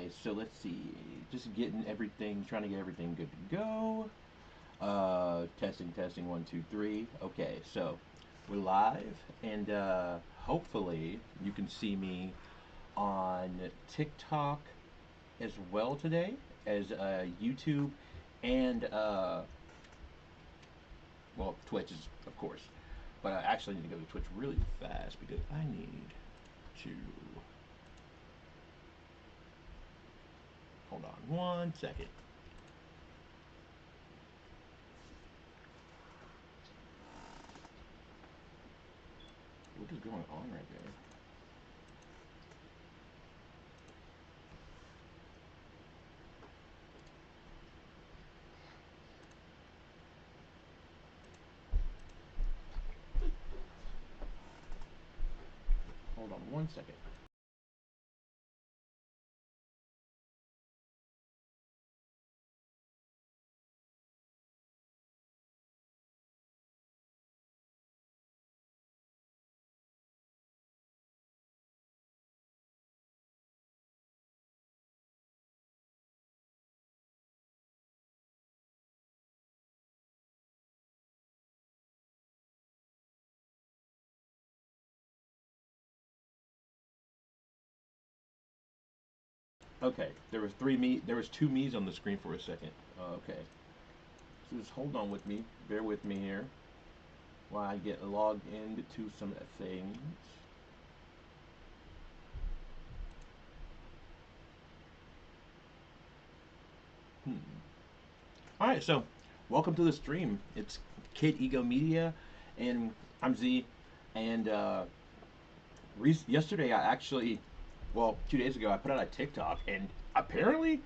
Okay, so let's see. Just getting everything, trying to get everything good to go. Testing, testing, one, two, three. Okay, so we're live, and hopefully you can see me on TikTok as well today, as YouTube, and well, Twitch is of course. But I actually need to go to Twitch really fast because I need to. Hold on one second. What is going on right there? Hold on one second. Okay, there was two me's on the screen for a second. Okay, so just hold on with me, bear with me here while I get logged into some things. Hmm. All right, so welcome to the stream. It's Kid Ego Media, and I'm Z. And yesterday, I actually, well, 2 days ago, I put out a TikTok, and apparently,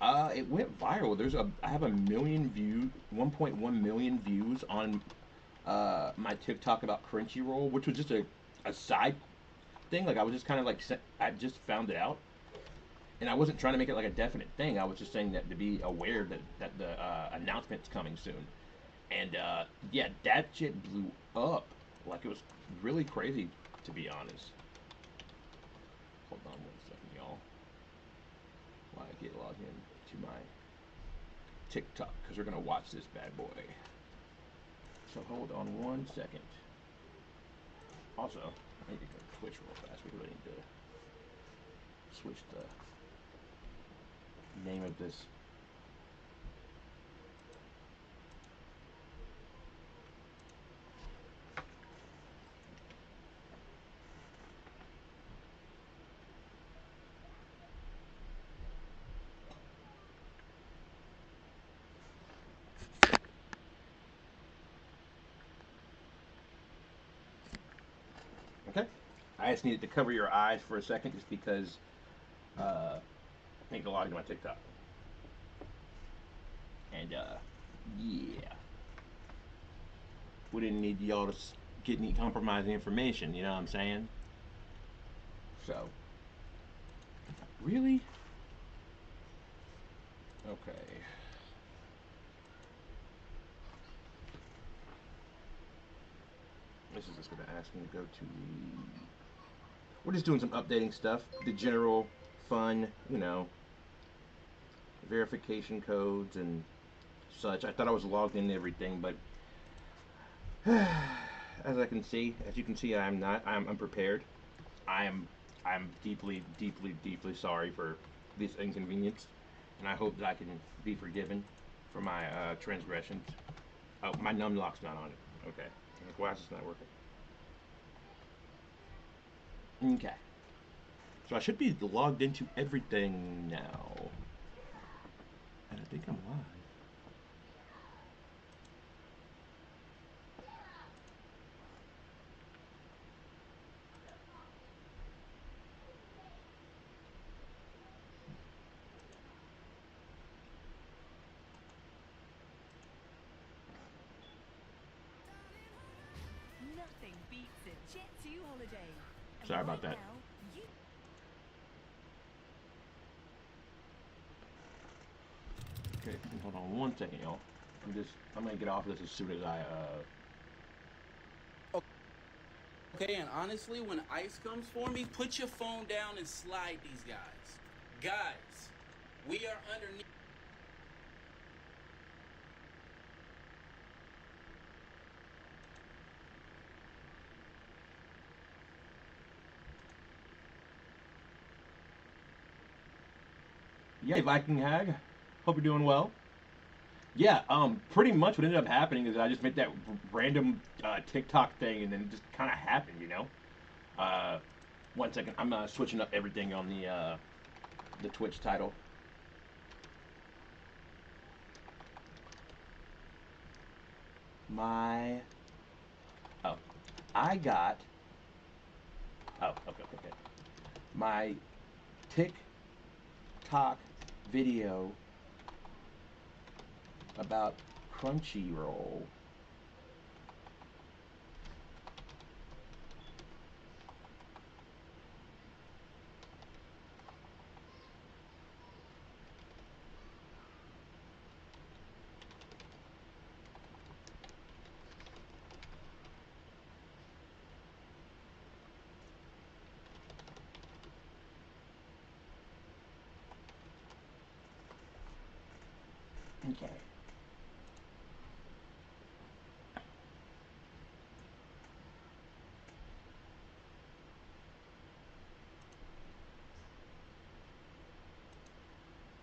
it went viral. I have a million views, 1.1 million views on my TikTok about Crunchyroll, which was just a side thing. Like I was just kind of like I just found it out, and I wasn't trying to make it like a definite thing. I was just saying that to be aware that the announcement's coming soon. And yeah, that shit blew up. Like it was really crazy, to be honest. Hold on one second, y'all. While I get logged in to my TikTok, because we're gonna watch this bad boy. So hold on one second. Also, I need to go to Twitch real fast. We really need to switch the name of this. Okay. I just needed to cover your eyes for a second just because I need to log into my TikTok. And yeah. We didn't need y'all to get any compromising information, you know what I'm saying? So, really? Okay. This is just going to ask me to go to the. We're just doing some updating stuff. The general fun, verification codes and such. I thought I was logged in and everything, but as you can see, I'm not. I'm unprepared. I am. I'm deeply, deeply, deeply sorry for this inconvenience, and I hope that I can be forgiven for my transgressions. Oh, my num lock's not on it. Okay. Why is this not working? Okay. So I should be logged into everything now. And I think I'm live. Nothing beats a Jet 2 holiday. Sorry about that. Okay, hold on one second, y'all. I'm gonna get off of this as soon as I Okay, and honestly, when ice comes for me, put your phone down and slide these guys. Guys, We are underneath. Yeah, Viking Hag. Hope you're doing well. Yeah, pretty much what ended up happening is I just made that random TikTok thing, and then it just kind of happened, you know. Uh, 1 second, I'm switching up everything on the Twitch title. My oh, I got okay. My TikTok video about Crunchyroll. Okay.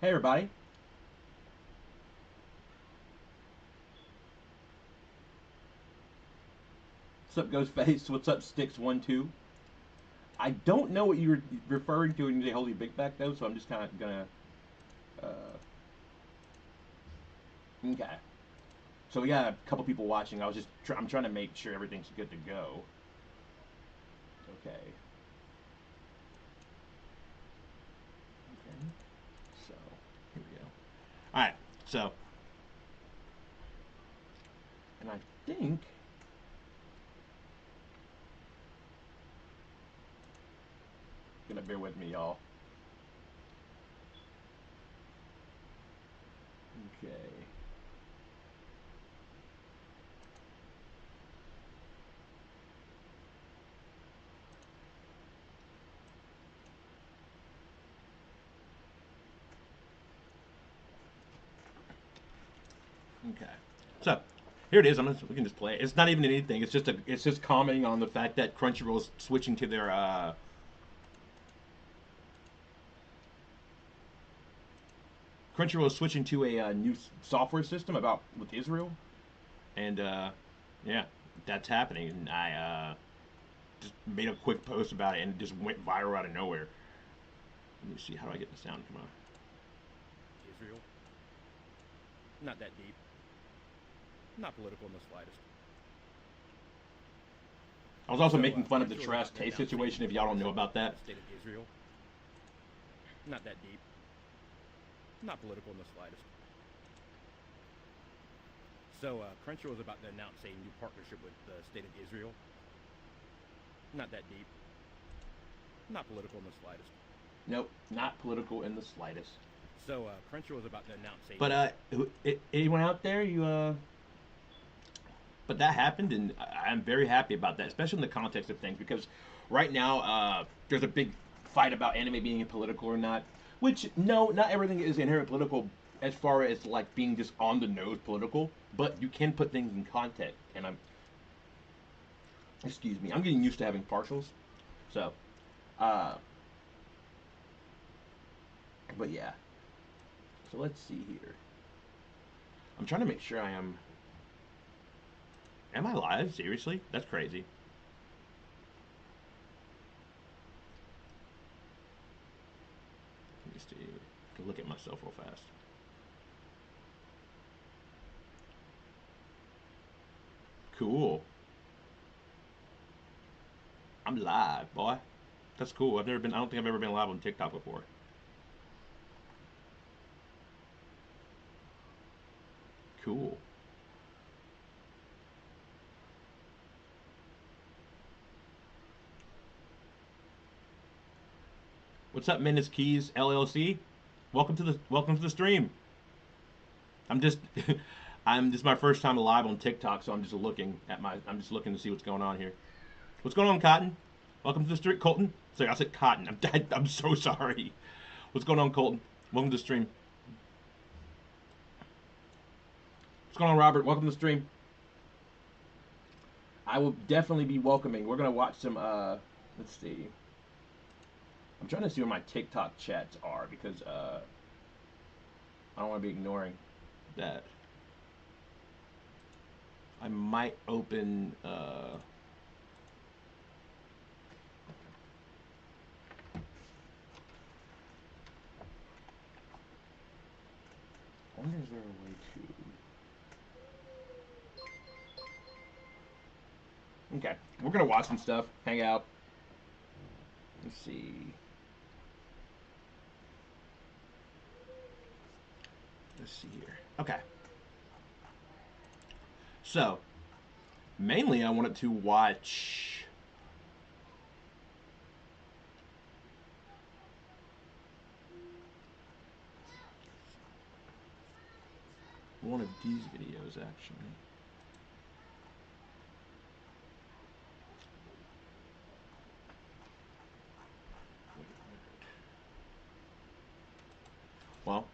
Hey everybody. What's up, Ghostface? What's up, Sticks12? I don't know what you were referring to when you say Holy Big Back though, so I'm just kind of gonna. Okay. So we got a couple people watching. I'm trying to make sure everything's good to go. Okay. Okay. So here we go. All right. So, and I think gonna bear with me, y'all. Okay. Okay. So here it is. We can just play it. It's not even anything. It's just commenting on the fact that Crunchyroll's switching to their Crunchyroll is switching to a new software system about with Israel, and yeah, that's happening. And I just made a quick post about it, and it just went viral out of nowhere. Let me see. How do I get the sound? Come on. Israel. Not that deep. Not political in the slightest. I was also making fun of the Trash Taste situation. If y'all don't know about that, State of Israel. Not that deep. Not political in the slightest. So Crunchroll is about to announce a new partnership with the state of Israel. Not that deep. Not political in the slightest. nope, not political in the slightest. So Crunchroll is about to announce a. But anyone out there, but that happened, and I'm very happy about that, especially in the context of things, because right now there's a big fight about anime being political or not. Which no, not everything is inherently political as far as like being just on the nose political, but you can put things in context. And excuse me, I'm getting used to having partials, so, uh, but yeah. So let's see here. I'm trying to make sure I am. Am I live? Seriously? That's crazy. Let me see. I can look at myself real fast. Cool. I'm live, boy. That's cool. I don't think I've ever been live on TikTok before. Cool. What's up, Menace Keys LLC? Welcome to the stream. I'm just I'm this is my first time live on TikTok, so I'm just looking to see what's going on here. What's going on, Cotton? Welcome to the stream, Colton. Sorry, I said Cotton. I'm so sorry. What's going on, Colton? Welcome to the stream. What's going on, Robert? Welcome to the stream. I will definitely be welcoming. We're gonna watch some. Let's see. I'm trying to see where my TikTok chats are because I don't want to be ignoring that. I might open. I wonder is there a way to. Okay, we're gonna watch some stuff, hang out. Let's see. Let's see here. Okay. So, mainly I wanted to watch one of these videos, actually. Well,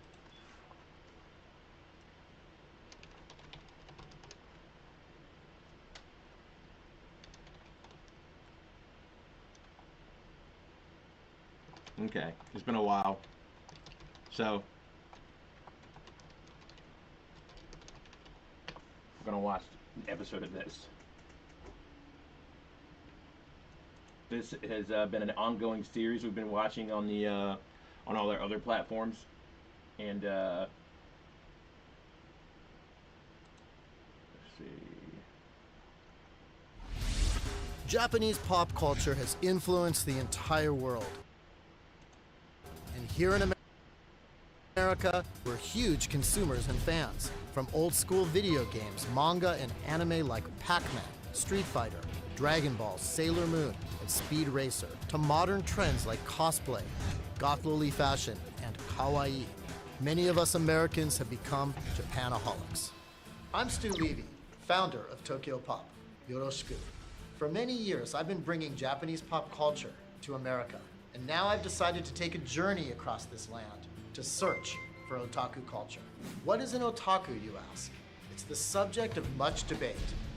okay, it's been a while. So, we're gonna watch an episode of this. This has been an ongoing series we've been watching on the on all our other platforms, and let's see. Japanese pop culture has influenced the entire world. And here in America, we're huge consumers and fans. From old school video games, manga, and anime like Pac-Man, Street Fighter, Dragon Ball, Sailor Moon, and Speed Racer, to modern trends like cosplay, goth-loli fashion, and kawaii. Many of us Americans have become Japanaholics. I'm Stu Levy, founder of Tokyo Pop. Yoroshiku. For many years, I've been bringing Japanese pop culture to America, and now I've decided to take a journey across this land to search for otaku culture. What is an otaku, you ask? It's the subject of much debate.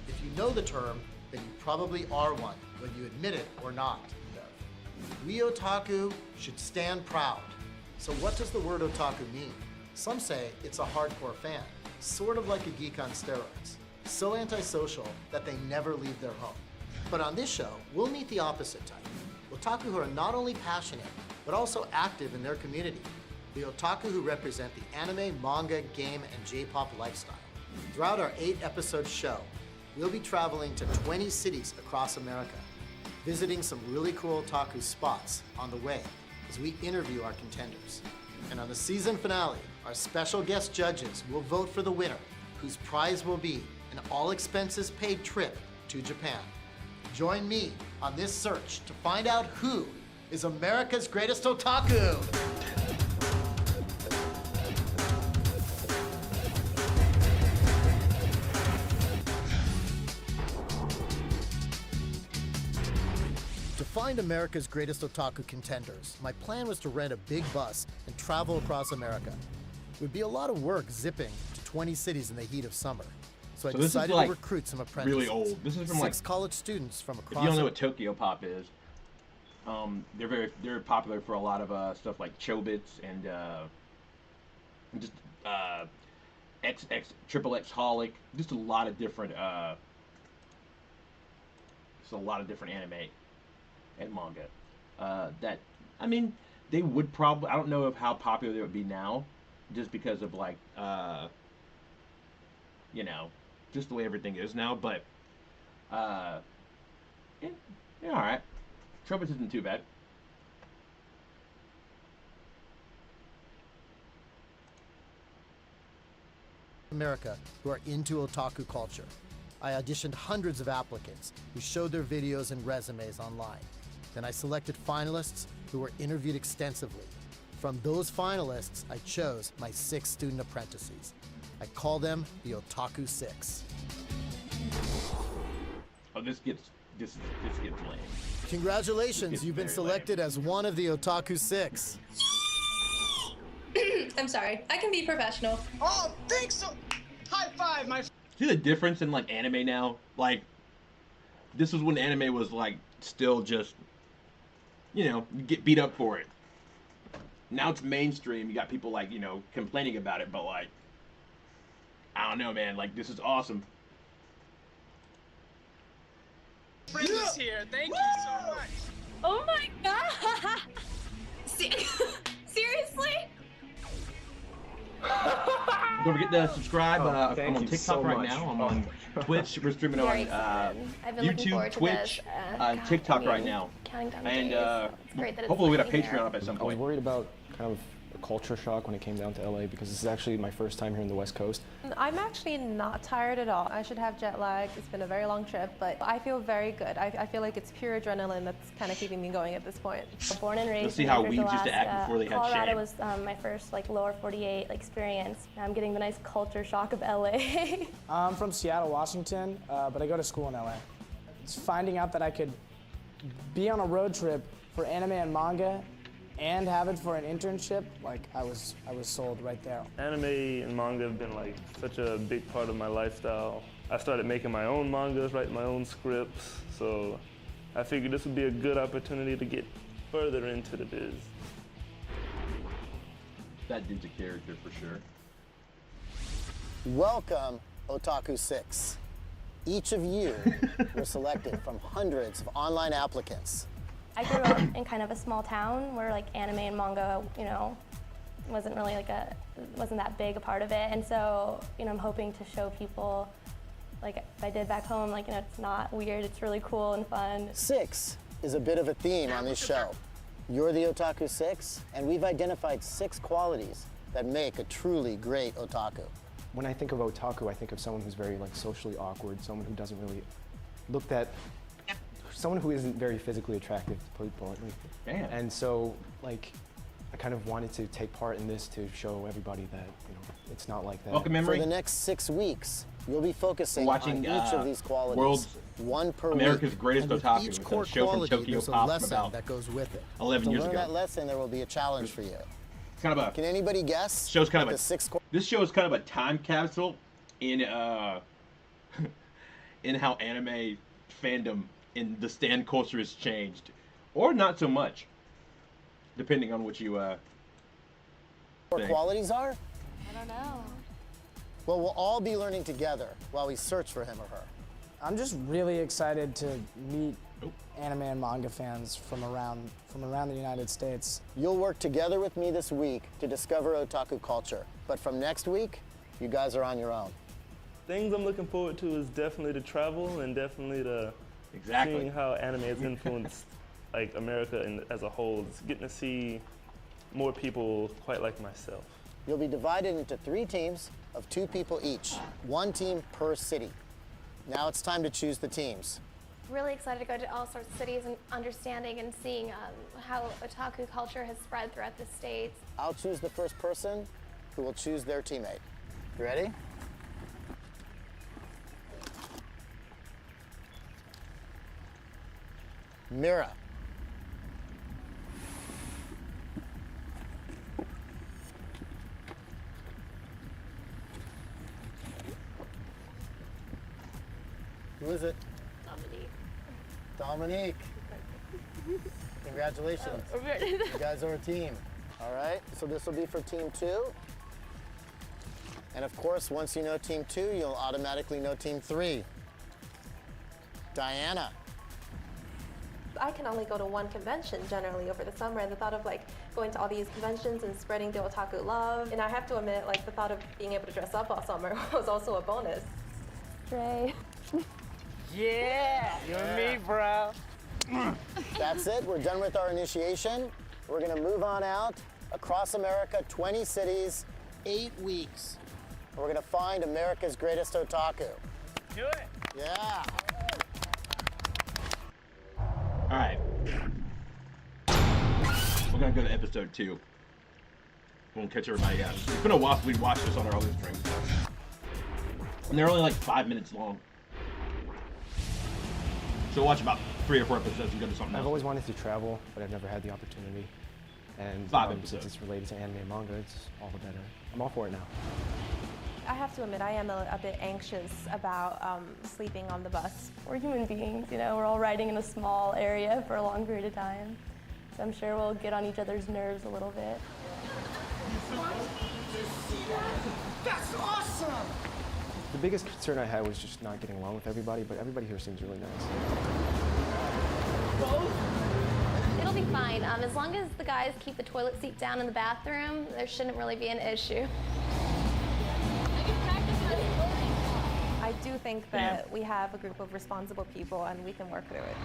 If you know the term, then you probably are one, whether you admit it or not. We otaku should stand proud. So what does the word otaku mean? Some say it's a hardcore fan, sort of like a geek on steroids, so antisocial that they never leave their home. But on this show, we'll meet the opposite type. Otaku who are not only passionate, but also active in their community. The otaku who represent the anime, manga, game, and J-pop lifestyle. Throughout our 8-episode show, we'll be traveling to 20 cities across America, visiting some really cool otaku spots on the way as we interview our contenders. And on the season finale, our special guest judges will vote for the winner, whose prize will be an all-expenses-paid trip to Japan. Join me on this search to find out who is America's greatest otaku. To find America's greatest otaku contenders, my plan was to rent a big bus and travel across America. It would be a lot of work zipping to 20 cities in the heat of summer. So I decided to recruit some apprentices. Really old. This is from 6 college students from across. If you don't know what Tokyo Pop is, they're popular for a lot of stuff like Chobits and just Triple X Holic, just a lot of different anime and manga. That I mean, they would probably, I don't know of how popular they would be now, just because of like you know, just the way everything is now. But yeah, all right. Trumpets isn't too bad. America who are into otaku culture. I auditioned hundreds of applicants who showed their videos and resumes online. Then I selected finalists who were interviewed extensively. From those finalists, I chose my 6 student apprentices. I call them the Otaku 6. Oh, this gets lame. Congratulations, you've been selected as one of the Otaku 6. I'm sorry. I can be professional. Oh, thanks so. High five, my. See the difference in like anime now? Like, this was when anime was like still just, you know, you get beat up for it. Now it's mainstream. You got people like, you know, complaining about it, but like, I don't know, man. Like, this is awesome. Friend is here. Thank you so much. Oh my god! Seriously? Don't forget to subscribe. Thank I'm on you TikTok so right much. now. I'm on Twitch. We're streaming Very on excited. I've been looking YouTube, forward to Twitch, this. God, TikTok I mean, right now. Counting down the And days. It's great that it's hopefully we get a finally Patreon here. up at some I was point. worried about kind of a culture shock when it came down to LA because this is actually my first time here in the West Coast. I'm actually not tired at all. I should have jet lag. It's been a very long trip, but I feel very good. I feel like it's pure adrenaline that's kind of keeping me going at this point. Born and raised Let's see in how Anchorage, weebs used to act Alaska. before they had Colorado shame. was my first like lower 48 experience. I'm getting the nice culture shock of LA. I'm from Seattle, Washington, but I go to school in LA. It's finding out that I could be on a road trip for anime and manga and have it for an internship, like I was sold right there. Anime and manga have been like such a big part of my lifestyle. I started making my own mangas, writing my own scripts, so I figured this would be a good opportunity to get further into the biz. That dude's a character for sure. Welcome, Otaku 6. Each of you were selected from hundreds of online applicants. I grew up in kind of a small town where like anime and manga, you know, wasn't really wasn't that big a part of it. And so, you know, I'm hoping to show people, like I did back home, like, you know, it's not weird, it's really cool and fun. 6 is a bit of a theme on this show. You're the Otaku 6, and we've identified 6 qualities that make a truly great otaku. When I think of otaku, I think of someone who's very like socially awkward, someone who doesn't really look that, someone who isn't very physically attractive, to put it bluntly. Damn. And so, like, I kind of wanted to take part in this to show everybody that, you know, it's not like that. Welcome, For memory. the next 6 weeks, you'll be focusing Watching, on each of these qualities. World's one per America's week. Greatest and with Otaku. each It's a core show from quality, Tokyo there's a Pop from lesson about that goes with it. 11 to years learn ago. that lesson, there will be a challenge for you. It's kind of a Can anybody guess? Show's kind of what a- the 6 This show is kind of a time capsule in in how anime fandom in the stan culture has changed, or not so much, depending on what you core think. qualities are? I don't know. Well, we'll all be learning together while we search for him or her. I'm just really excited to meet anime and manga fans from around the United States. You'll work together with me this week to discover otaku culture. But from next week, you guys are on your own. Things I'm looking forward to is definitely to travel and definitely to Exactly. seeing how anime has influenced like America as a whole. It's getting to see more people quite like myself. You'll be divided into 3 teams of 2 people each, 1 team per city. Now it's time to choose the teams. Really excited to go to all sorts of cities and understanding and seeing how otaku culture has spread throughout the states. I'll choose the first person who will choose their teammate. You ready? Mira. Who is it? Dominique. Congratulations. You guys are a team. All right, so this will be for team 2. And of course, once you know team 2, you'll automatically know team 3. Diana. I can only go to one convention generally over the summer, and the thought of like going to all these conventions and spreading the otaku love, and I have to admit, like the thought of being able to dress up all summer was also a bonus. Dre. Yeah, you and me, bro. That's it. We're done with our initiation. We're going to move on out across America, 20 cities, 8 weeks. We're going to find America's greatest otaku. Do it. Yeah. All right. We're gonna go to episode 2. We'll catch everybody up. It's been a while since we watched this on our other stream. And they're only like 5 minutes long. So we'll watch about 3 or 4 episodes and go to something I've else. always wanted to travel, but I've never had the opportunity. And 5 since episodes. it's related to anime and manga, it's all the better. I'm all for it now. I have to admit, I am a bit anxious about sleeping on the bus. We're human beings, you know, we're all riding in a small area for a long period of time. So I'm sure we'll get on each other's nerves a little bit. That's awesome! The biggest concern I had was just not getting along with everybody, but everybody here seems really nice. It'll be fine. As long as the guys keep the toilet seat down in the bathroom, there shouldn't really be an issue. I do think that we have a group of responsible people and we can work through it.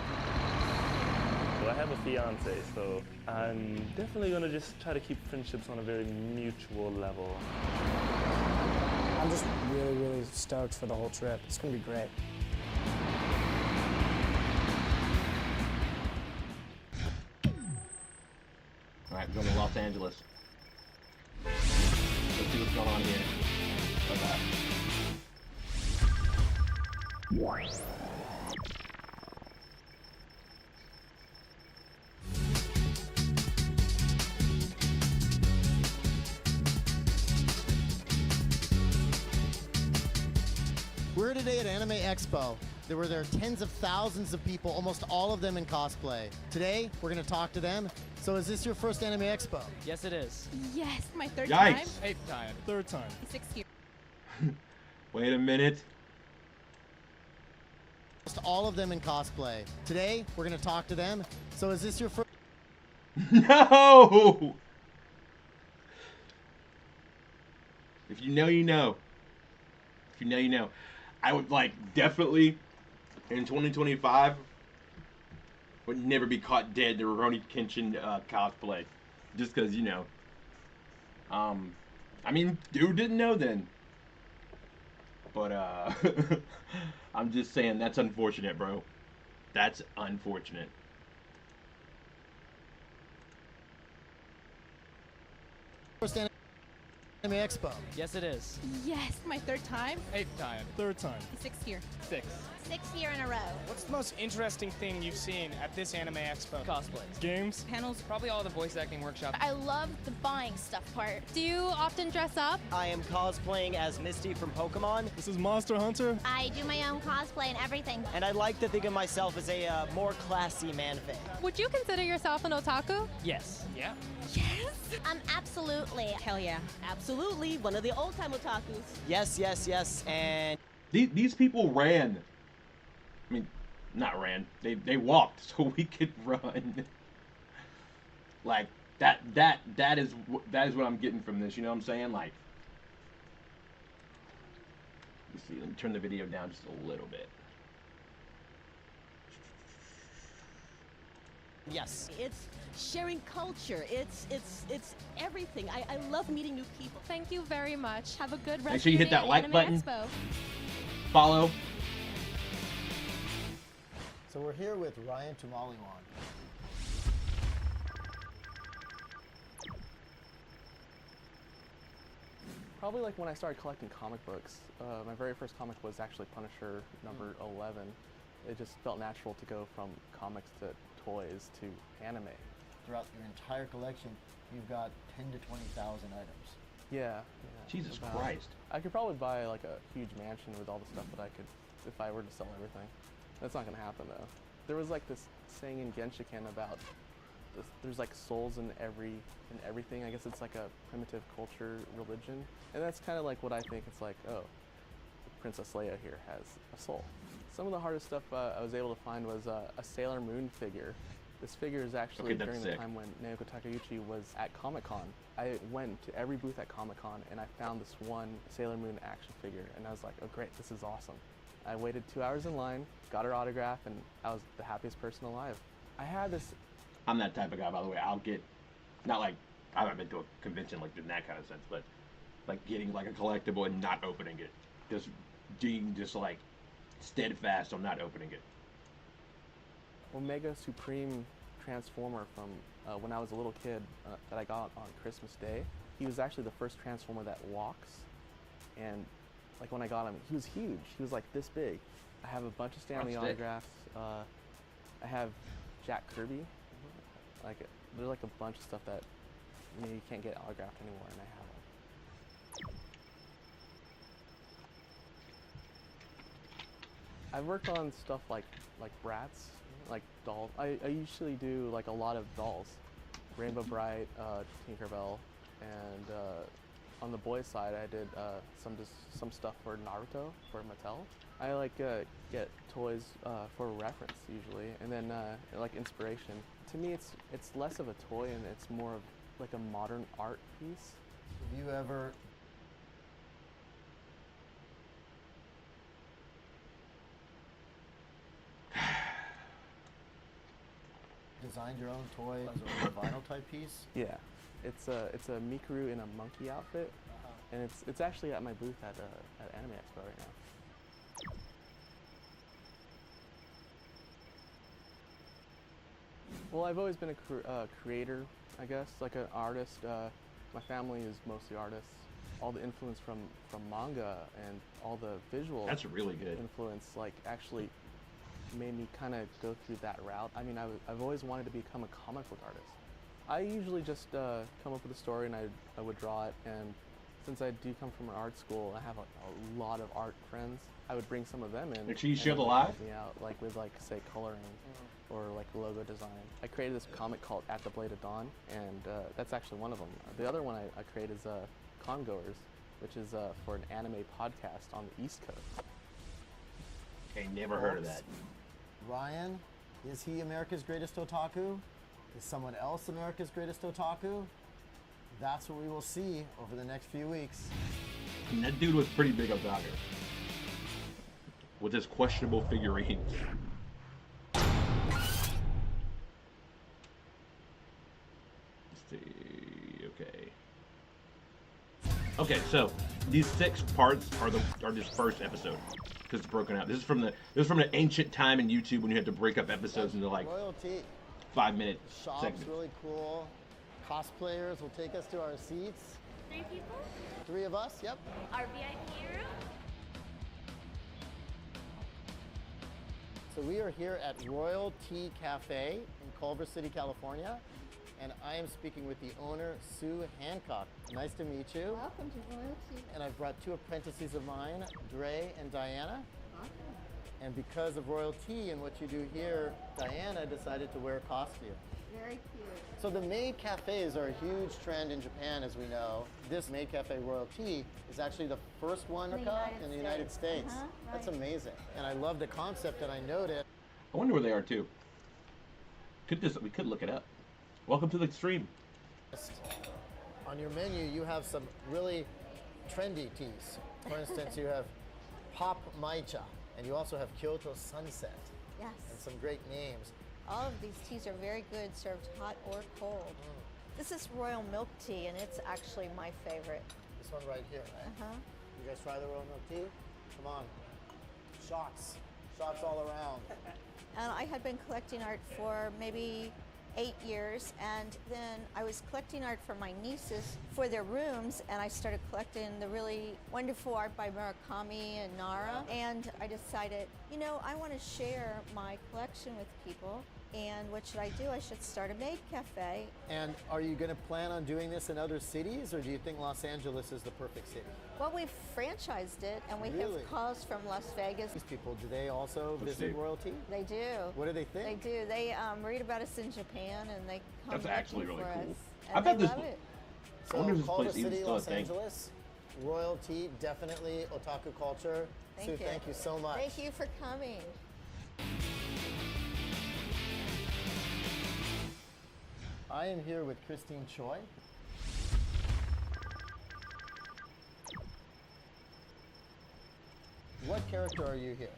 Well, I have a fiance, so I'm definitely gonna just try to keep friendships on a very mutual level. I'm just really, really stoked for the whole trip. It's gonna be great. All right, we're going to Los Angeles. Let's see what's going on here. Bye-bye. We're today at Anime Expo. There were tens of thousands of people, almost all of them in cosplay. Today, we're going to talk to them. So is this your first Anime Expo? Yes, it is. Yes, my third Yikes. time. 8th time. 3rd time. 6th year. Wait a minute. Almost all of them in cosplay. Today, we're going to talk to them. So is this your first? No! If you know, you know. If you know, you know. I would definitely in 2025 would never be caught dead to Rurouni Kenshin cosplay, just because I mean, dude didn't know then, but I'm just saying that's unfortunate, bro. That's unfortunate. First Anime Expo. Yes, it is. Yes, my third time. 8th time. 3rd time. 6th year. 6th. 6th year in a row. What's the most interesting thing you've seen at this Anime Expo? Cosplays. Games? Panels. Probably all the voice acting workshops. I love the buying stuff part. Do you often dress up? I am cosplaying as Misty from Pokemon, This is Monster Hunter. I do my own cosplay and everything. and I like to think of myself as a more classy man-fan. Would you consider yourself an otaku? Yes. Yeah. Yes. Absolutely. Hell yeah. Absolutely. One of the old-time otakus. Yes, yes, yes, and... These people ran. I mean, not ran. They walked so we could run. Like that is what I'm getting from this. You know what I'm saying? Like, let me see. Let me turn the video down just a little bit. Yes. It's sharing culture. It's everything. I love meeting new people. Thank you very much. Have a good rest Make sure you of your hit that day at like Anime button. Expo. Follow. So we're here with Ryan Tumaliwan. Probably like when I started collecting comic books. My very first comic was actually Punisher number 11. It just felt natural to go from comics to toys to anime. Throughout your entire collection, you've got 10 to 20,000 items. Yeah. Jesus about- Christ. I could probably buy like a huge mansion with all the stuff that I could, if I were to sell everything. That's not gonna happen though. There was like this saying in Genshiken about this, there's like souls in everything. I guess it's like a primitive culture religion, and that's kind of like what I think. It's like, oh, Princess Leia here has a soul. Some of the hardest stuff I was able to find was a Sailor Moon figure. This figure is actually Okay, that's during sick. the time when Naoko Takeuchi was at Comic-Con. I went to every booth at Comic-Con and I found this one Sailor Moon action figure, and I was like, oh great, this is awesome. I waited 2 hours in line, got her autograph, and I was the happiest person alive. I had this. I'm that type of guy, by the way. I'll get, not like, I haven't been to a convention like in that kind of sense, but like getting like a collectible and not opening it. Just being just like steadfast on not opening it. Omega Supreme Transformer from when I was a little kid that I got on Christmas Day. He was actually the first Transformer that walks, and like when I got him, he was huge. He was like this big. I have a bunch of Stanley That's thick. autographs. I have Jack Kirby. Like there's like a bunch of stuff that you can't get autographed anymore, and I have them. I've worked on stuff like brats, like dolls. I usually do like a lot of dolls, Rainbow Bright, Tinkerbell, and on the boys' side, I did some stuff for Naruto for Mattel. I like get toys for reference usually, and then like inspiration. To me, it's less of a toy and it's more of like a modern art piece. Have you ever designed your own toy as a vinyl type piece? Yeah, it's a Mikuru in a monkey outfit, and it's actually at my booth at Anime Expo right now. Well, I've always been a creator, I guess, like an artist. My family is mostly artists. All the influence from manga and all the visual That's really good. influence, like, actually made me kind of go through that route. I mean, I've always wanted to become a comic book artist. I usually just come up with a story and I would draw it, and since I do come from an art school, I have a lot of art friends. I would bring some of them in. Make sure you and share the they would live. help me out, like with say coloring or like logo design. I created this comic called At the Blade of Dawn, and that's actually one of them. The other one I created is Congoers, which is for an anime podcast on the East Coast. Okay, never heard of that. Ryan, is he America's greatest otaku? Is someone else America's greatest otaku? That's what we will see over the next few weeks. And that dude was pretty big otaku with his questionable figurines. Let's see. Okay. Okay, so these 6 parts are this first episode because it's broken out. This is from an ancient time in YouTube when you had to break up episodes into like Royalty. 5-minute Shop's segments. really cool. Cosplayers will take us to our seats. 3 people? 3 of us, yep. Our VIP room? So we are here at Royal Tea Cafe in Culver City, California, and I am speaking with the owner, Sue Hancock. Nice to meet you. Welcome to Royal Tea. And I've brought 2 apprentices of mine, Dre and Diana. Awesome. And because of Royal Tea and what you do here, Diana decided to wear a costume. Very cute. So the maid cafes are a huge trend in Japan, as we know. This maid cafe Royal Tea is actually the first one in the United States. Right. That's amazing. And I love the concept, and I noted. I wonder where they are too. We could look it up. Welcome to the stream. On your menu, you have some really trendy teas. For instance, you have Pop Maicha, and you also have Kyoto Sunset, Yes. and some great names. All of these teas are very good, served hot or cold. This is royal milk tea, and it's actually my favorite. This one right here, right? Uh-huh. You guys try the Royal Milk Tea? Come on. Shots. Shots all around. And I had been collecting art for maybe 8 years, and then I was collecting art for my nieces for their rooms, and I started collecting the really wonderful art by Murakami and Nara, and I decided, you know, I want to share my collection with people, and what should I do? I should start a maid cafe. And are you going to plan on doing this in other cities, or do you think Los Angeles is the perfect city? Well, we've franchised it, and we Really? have calls from Las Vegas. These people, do they also visit Royal Tea? They do. What do they think? They do. They read about us in Japan, and they come That's actually looking really for cool. us. I And bet they this- love it. I wonder if So this Culver place even City, still a Los thing. Angeles, Royal Tea, definitely otaku culture. Thank Sue, you. thank you so much. Thank you for coming. I am here with Christine Choi. What character are you here?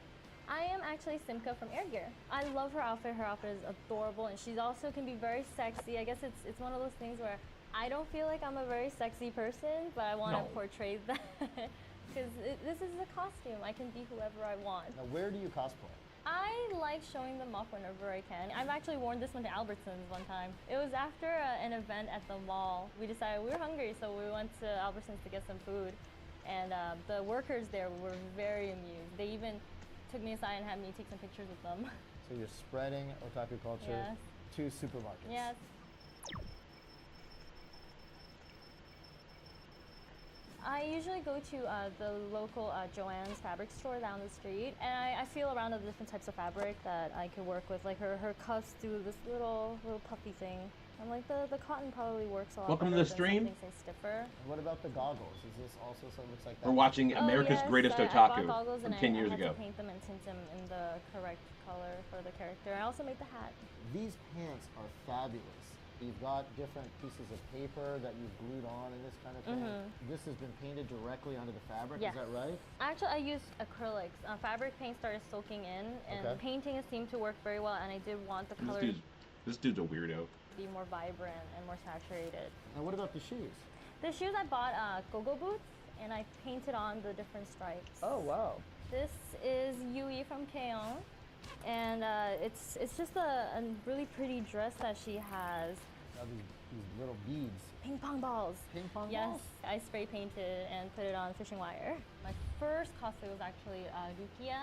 I am actually Simka from Air Gear. I love her outfit. Her outfit is adorable, and she also can be very sexy. I guess it's one of those things where I don't feel like I'm a very sexy person, but I want to portray that because this is a costume. I can be whoever I want. Now, where do you cosplay? I like showing them off whenever I can. I've actually worn this one to Albertsons one time. It was after an event at the mall. We decided we were hungry, so we went to Albertsons to get some food. And the workers there were very amused. They even took me aside and had me take some pictures with them. So you're spreading otaku culture Yes. to supermarkets. Yes. I usually go to the local Joann's fabric store down the street, and I feel around the different types of fabric that I could work with. Like her cuffs do this little puffy thing. I'm like the cotton probably works a lot Welcome to better the than stream. something, say, stiffer. What about the goggles? Is this also something looks like that? We're watching America's yes, Greatest I Otaku bought goggles from and 10 years I had ago. to paint them and tint them in the correct color for the character. I also made the hat. These pants are fabulous. You've got different pieces of paper that you've glued on and this kind of thing. This has been painted directly onto the fabric, Yes. is that right? Actually, I used acrylics. Fabric paint started soaking in, and painting it seemed to work very well, and I did want the color This dude's a weirdo. to be more vibrant and more saturated. And what about the shoes? The shoes I bought go-go boots, and I painted on the different stripes. Oh, wow. This is Yui from Keon, and it's just a really pretty dress that she has. These little beads. Ping pong balls. Ping pong yes, balls? I spray painted and put it on fishing wire. My first cosplay was actually Rukia.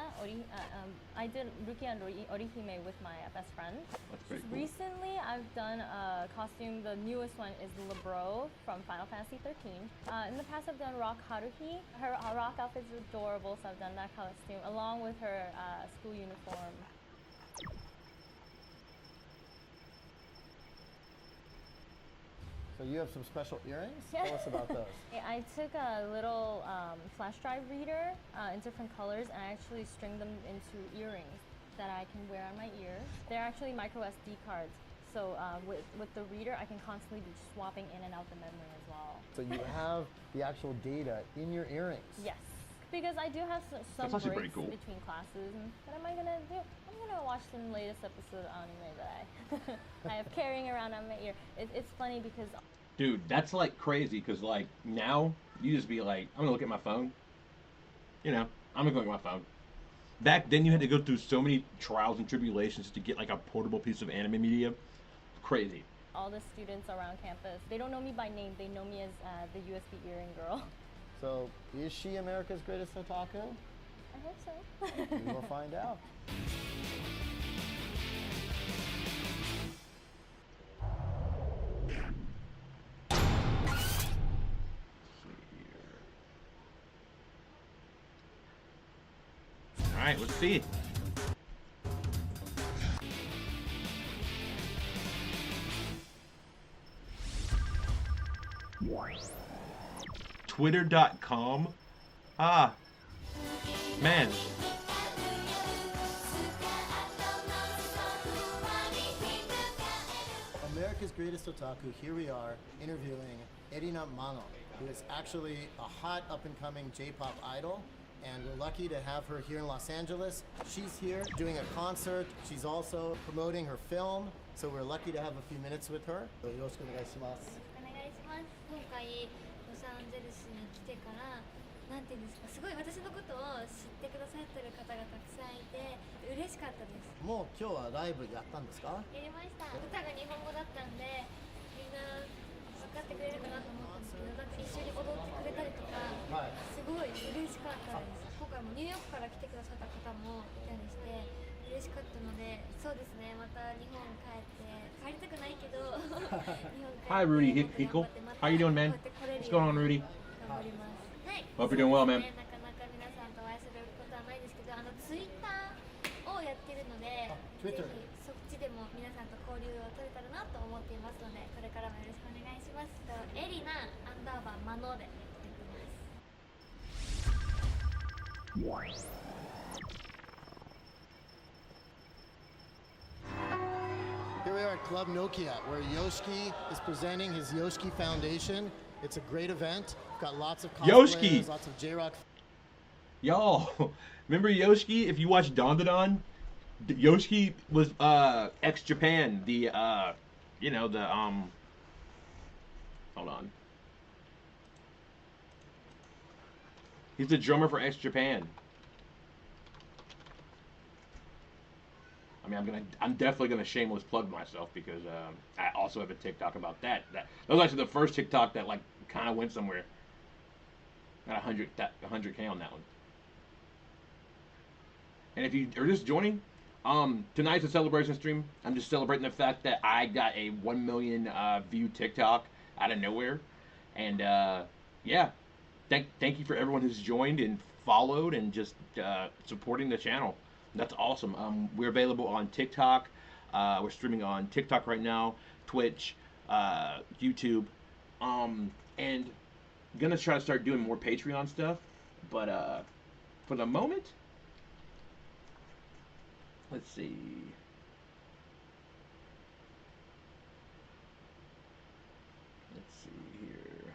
I did Rukia and Orihime with my best friend. That's pretty cool. Recently, I've done a costume. The newest one is Lebro from Final Fantasy 13. In the past, I've done Rock Haruhi. Her rock outfit is adorable, so I've done that costume along with her school uniform. So you have some special earrings? Tell us about those. I took a little flash drive reader in different colors, and I actually stringed them into earrings that I can wear on my ear. They're actually micro SD cards, so with the reader, I can constantly be swapping in and out the memory as well. So you have the actual data in your earrings? Yes, because I do have some breaks pretty cool. between classes. And what am I gonna do? I'm gonna watch the latest episode of anime that I have carrying around on my ear. It's funny because. Dude, that's like crazy because like now you just be like, I'm gonna look at my phone. You know, I'm gonna look at my phone. Back then you had to go through so many trials and tribulations to get like a portable piece of anime media. Crazy. All the students around campus, they don't know me by name. They know me as the USB earring girl. So is she America's greatest otaku? I hope so. We will find out. All right, let's see. Twitter.com. Ah, man. America's Greatest Otaku, here we are interviewing Erina Mano, who is actually a hot up-and-coming J-pop idol, and we're lucky to have her here in Los Angeles. She's here doing a concert. She's also promoting her film, so we're lucky to have a few minutes with her. よろしくお願いします。お願いします。今回ロサンゼルスに来てからなんていうんですか、すごい私のことを知ってくださってる方がたくさんいて嬉しかったです。もう今日はライブやったんですか？やりました。歌が日本語だったんでみんな分かってくれるかなと思ったんですけど、なんか一緒に踊ってくれたりとか、すごい嬉しかったです。今回もニューヨークから来てくださった方もいたりして嬉しかったので、そうですね、また日本帰りたくないけど日本帰って Hi, Rudy Hickle. How you doing, man? What's going on, Rudy? 頑張ります。はい。 Hope you're doing well, man. なかなか皆さんとお会いすることはないですけど、ツイッターをやってるので、ぜひそっちでも皆さんと交流を取れたらなと思っていますので、これからもよろしくお願いします。エリナ_マノでやってます。Here we are at Club Nokia, where Yoshiki is presenting his Yoshiki Foundation. It's a great event. We've got lots of cosplayers, lots of J-Rock. Y'all, remember Yoshiki? If you watch Don, Yoshiki was ex-Japan. The you know, the hold on. He's the drummer for ex-Japan. I mean, I'm definitely gonna shameless plug myself because I also have a TikTok about that. That was actually the first TikTok that like kind of went somewhere. Got 100K on that one. And if you are just joining, tonight's a celebration stream. I'm just celebrating the fact that I got a 1 million view TikTok out of nowhere, and yeah, thank you for everyone who's joined and followed and just supporting the channel. That's awesome. We're available on TikTok. We're streaming on TikTok right now, Twitch, YouTube, and gonna try to start doing more Patreon stuff. But for the moment, let's see. Let's see here.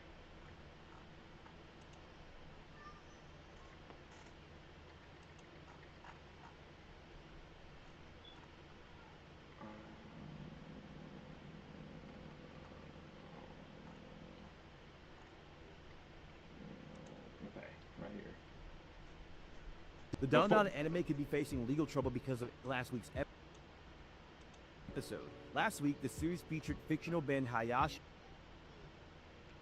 Okay, right here. The Don Don anime could be facing legal trouble because of last week's episode. Last week, the series featured fictional band Hayashi.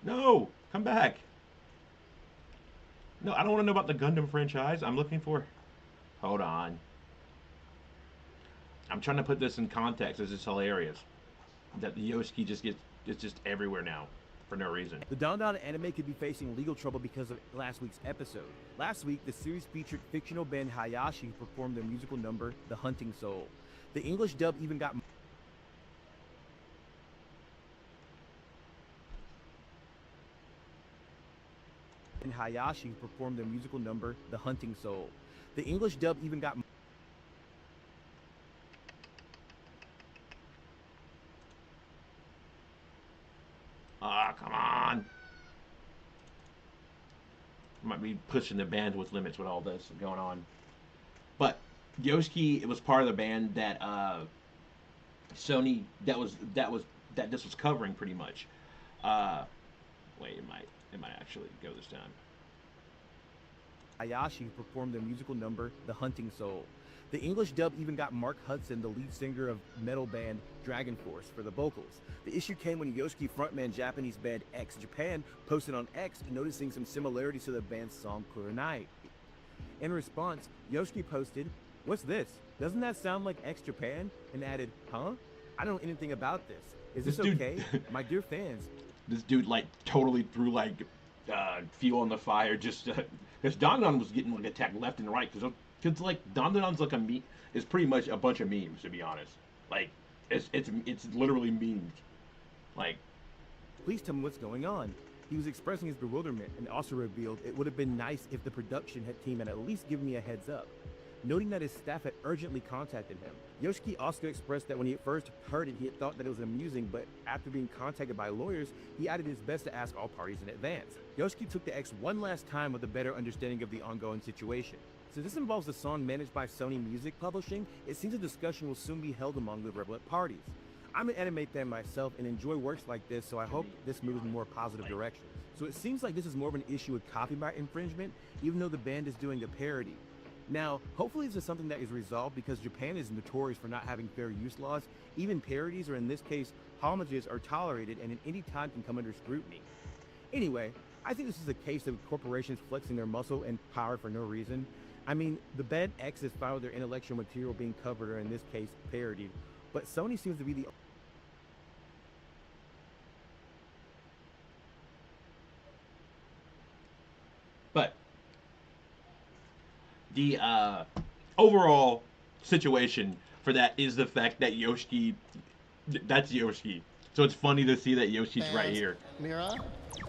No, come back. No, I don't want to know about the Gundam franchise. I'm looking for... Hold on. I'm trying to put this in context. This is hilarious. That the Yoshiki just gets... It's just everywhere now. For no reason. The Don Don anime could be facing legal trouble because of last week's episode. Last week, the series featured fictional band Hayashi who performed their musical number, The Hunting Soul. The English dub even got... and Hayashi who performed their musical number, The Hunting Soul. The English dub even got... Come on. Might be pushing the bandwidth limits with all this going on. But Yoshiki, it was part of the band that Sony that this was covering pretty much. Wait, it might actually go this time. Hayashi performed their musical number, The Hunting Soul. The English dub even got Mark Hudson, the lead singer of metal band Dragon Force, for the vocals. The issue came when Yoshiki frontman Japanese band X Japan posted on X noticing some similarities to the band's song Kurenai. In response, Yoshiki posted, "What's this? Doesn't that sound like X Japan?" and added, "Huh? I don't know anything about this. Is this okay? My dear fans." This dude like totally threw like fuel on the fire just because Don Don was getting like attacked left and right because like Don Don's like it's pretty much a bunch of memes, to be honest. Like it's literally memes. Like, please tell me what's going on. He was expressing his bewilderment and also revealed it would have been nice if the production team had at least given me a heads up. Noting that his staff had urgently contacted him. Yoshiki also expressed that when he first heard it, he had thought that it was amusing, but after being contacted by lawyers, he added his best to ask all parties in advance. Yoshiki took the X one last time with a better understanding of the ongoing situation. Since this involves a song managed by Sony Music Publishing, it seems a discussion will soon be held among the relevant parties. I'm an anime fan myself and enjoy works like this, so I hope this moves in a more positive direction. So it seems like this is more of an issue with copyright infringement, even though the band is doing a parody. Now, hopefully this is something that is resolved because Japan is notorious for not having fair use laws. Even parodies, or in this case, homages, are tolerated and at any time can come under scrutiny. Anyway, I think this is a case of corporations flexing their muscle and power for no reason. I mean, the band X is fine with their intellectual material being covered, or in this case, parodied, but Sony seems to be the... But the overall situation for that is the fact that Yoshiki, that's Yoshiki. So it's funny to see that Yoshi's right here. Mira,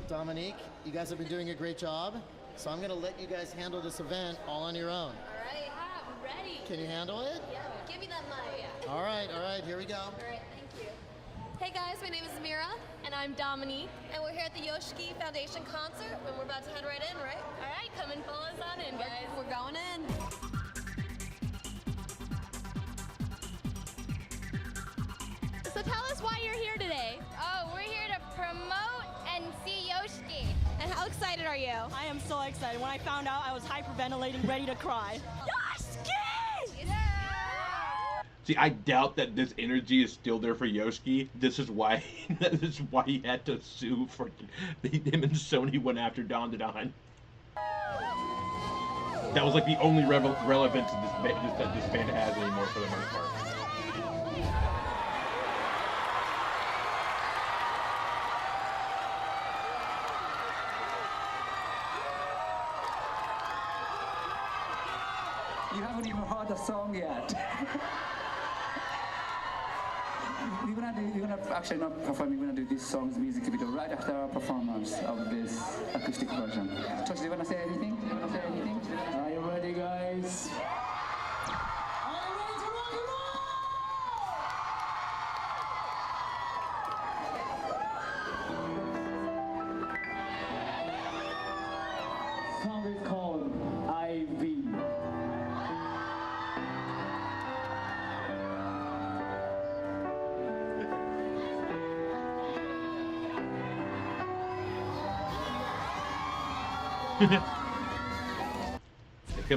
Dominique, you guys have been doing a great job. So I'm going to let you guys handle this event all on your own. All right, I'm ready. Can you handle it? Yeah, give me that mic. All right, here we go. All right, thank you. Hey guys, my name is Mira. And I'm Dominique. And we're here at the Yoshiki Foundation concert, and we're about to head right in, right? All right, come and follow us on in, guys. We're going in. So tell us why you're here today. Oh, we're here to promote and see Yoshiki. And how excited are you? I am so excited. When I found out, I was hyperventilating, ready to cry. Yoshiki! See, I doubt that this energy is still there for Yoshiki. This is why he had to sue for him and Sony went after Don Don. That was like the only relevance that this band has anymore for the most part. You haven't even heard the song yet. We're gonna actually not perform. We're gonna do this song's music video right after our performance of this acoustic version. Tosh, do you wanna say anything? Are you ready, guys? Song is called IV.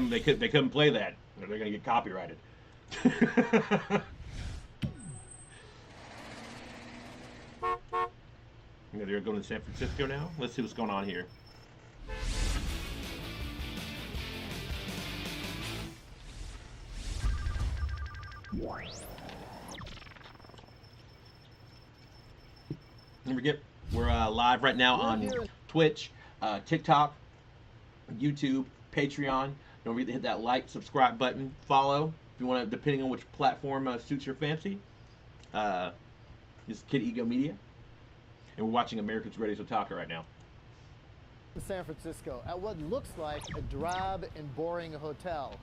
They couldn't play that. Or they're gonna get copyrighted. They're going to San Francisco now. Let's see what's going on here. Don't forget, we're live right now on Twitch, TikTok, YouTube, Patreon. Don't forget to hit that like, subscribe button, follow if you want to, depending on which platform suits your fancy. This is Kid Ego Media, and we're watching America's Greatest Otaku right now. In San Francisco, at what looks like a drab and boring hotel.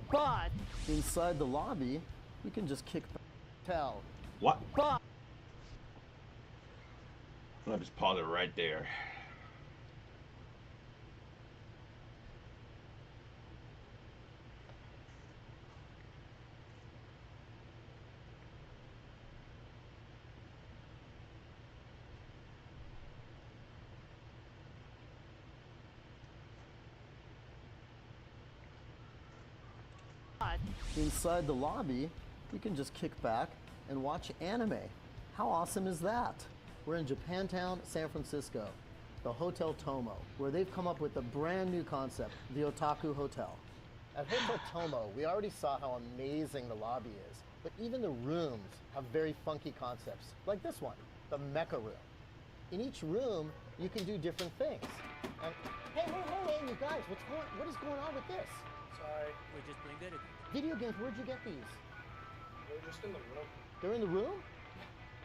But inside the lobby, we can just kick back and tell. What? But I'll just pause it right there. inside the lobby, we can just kick back and watch anime. How awesome is that? We're in Japantown, San Francisco, the Hotel Tomo, where they've come up with a brand new concept, the Otaku Hotel. At Hotel Tomo, we already saw how amazing the lobby is, but even the rooms have very funky concepts, like this one, the Mecha Room. In each room, you can do different things. And hey, you guys, what is going on with this? Sorry, we're just playing video games. Video games, where'd you get these? They're just in the room. They're in the room?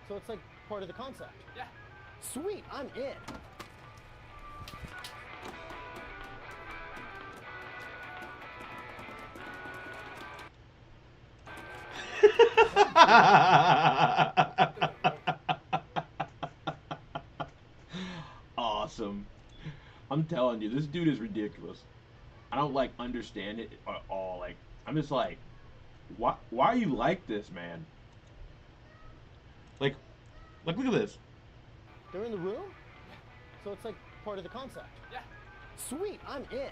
So it's like part of the concept? Yeah. Sweet, I'm in. Awesome. I'm telling you, this dude is ridiculous. I don't like understand it at all. Like, I'm just like, why are you like this, man? Like look at this. They're in the room? So it's like part of the concept? Yeah. Sweet, I'm in.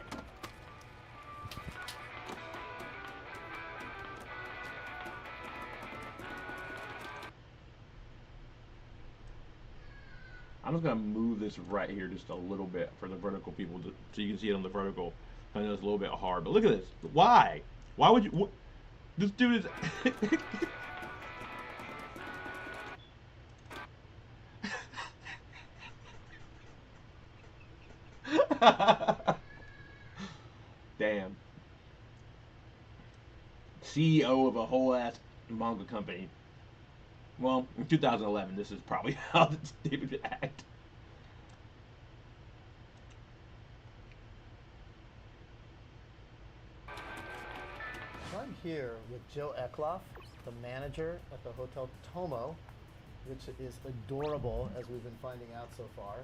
I'm just gonna move this right here just a little bit for the vertical people, so you can see it on the vertical. I know it's a little bit hard, but look at this. Why? Why would you? This dude is. Damn. CEO of a whole ass manga company. Well, in 2011, this is probably how they would act. I'm here with Joe Eckloff, the manager at the Hotel Tomo, which is adorable, as we've been finding out so far.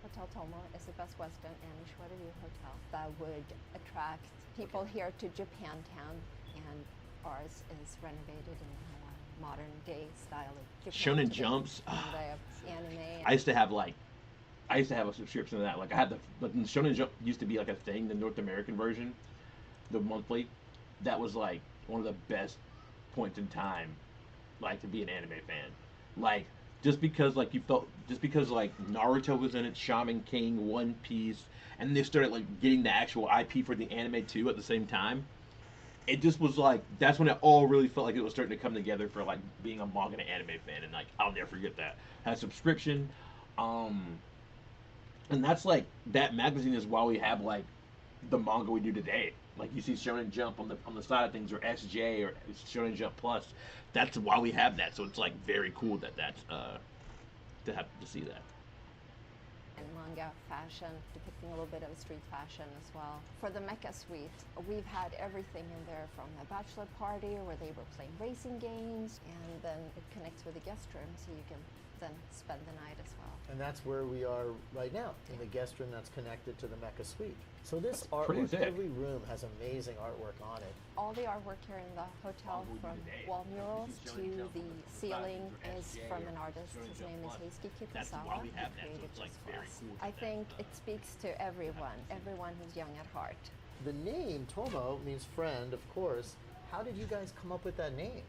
Hotel Tomo is the best Western and Shorterview hotel that would attract people here to Japantown, and ours is renovated in a more modern day style of Japan. Shonen Jumps. Anime. I used to have a subscription to that. Like I had but Shonen Jump used to be like a thing, the North American version, the monthly. That was like one of the best points in time, like to be an anime fan. Like just because like Naruto was in it, Shaman King, One Piece, and they started like getting the actual IP for the anime too at the same time. It just was like that's when it all really felt like it was starting to come together for like being a manga and anime fan, and like I'll never forget that. Had a subscription, and that's like that magazine is why we have like the manga we do today. Like you see Shonen Jump on the side of things, or SJ or Shonen Jump Plus. That's why we have that. So it's like very cool that that's to see that. And manga fashion, depicting a little bit of street fashion as well. For the Mecha Suite, we've had everything in there, from a bachelor party where they were playing racing games, and then it connects with the guest room, so you can then spend the night as well. And that's where we are right now, in the guest room that's connected to the Mecha Suite. So this pretty artwork, sick. every room has amazing artwork on it. All the artwork here in the hotel, from wall murals to the ceiling, is from an artist. His name is Heisuke Kitazawa. He created this for us. I think it speaks to everyone who's young at heart. The name Tomo means friend, of course. How did you guys come up with that name?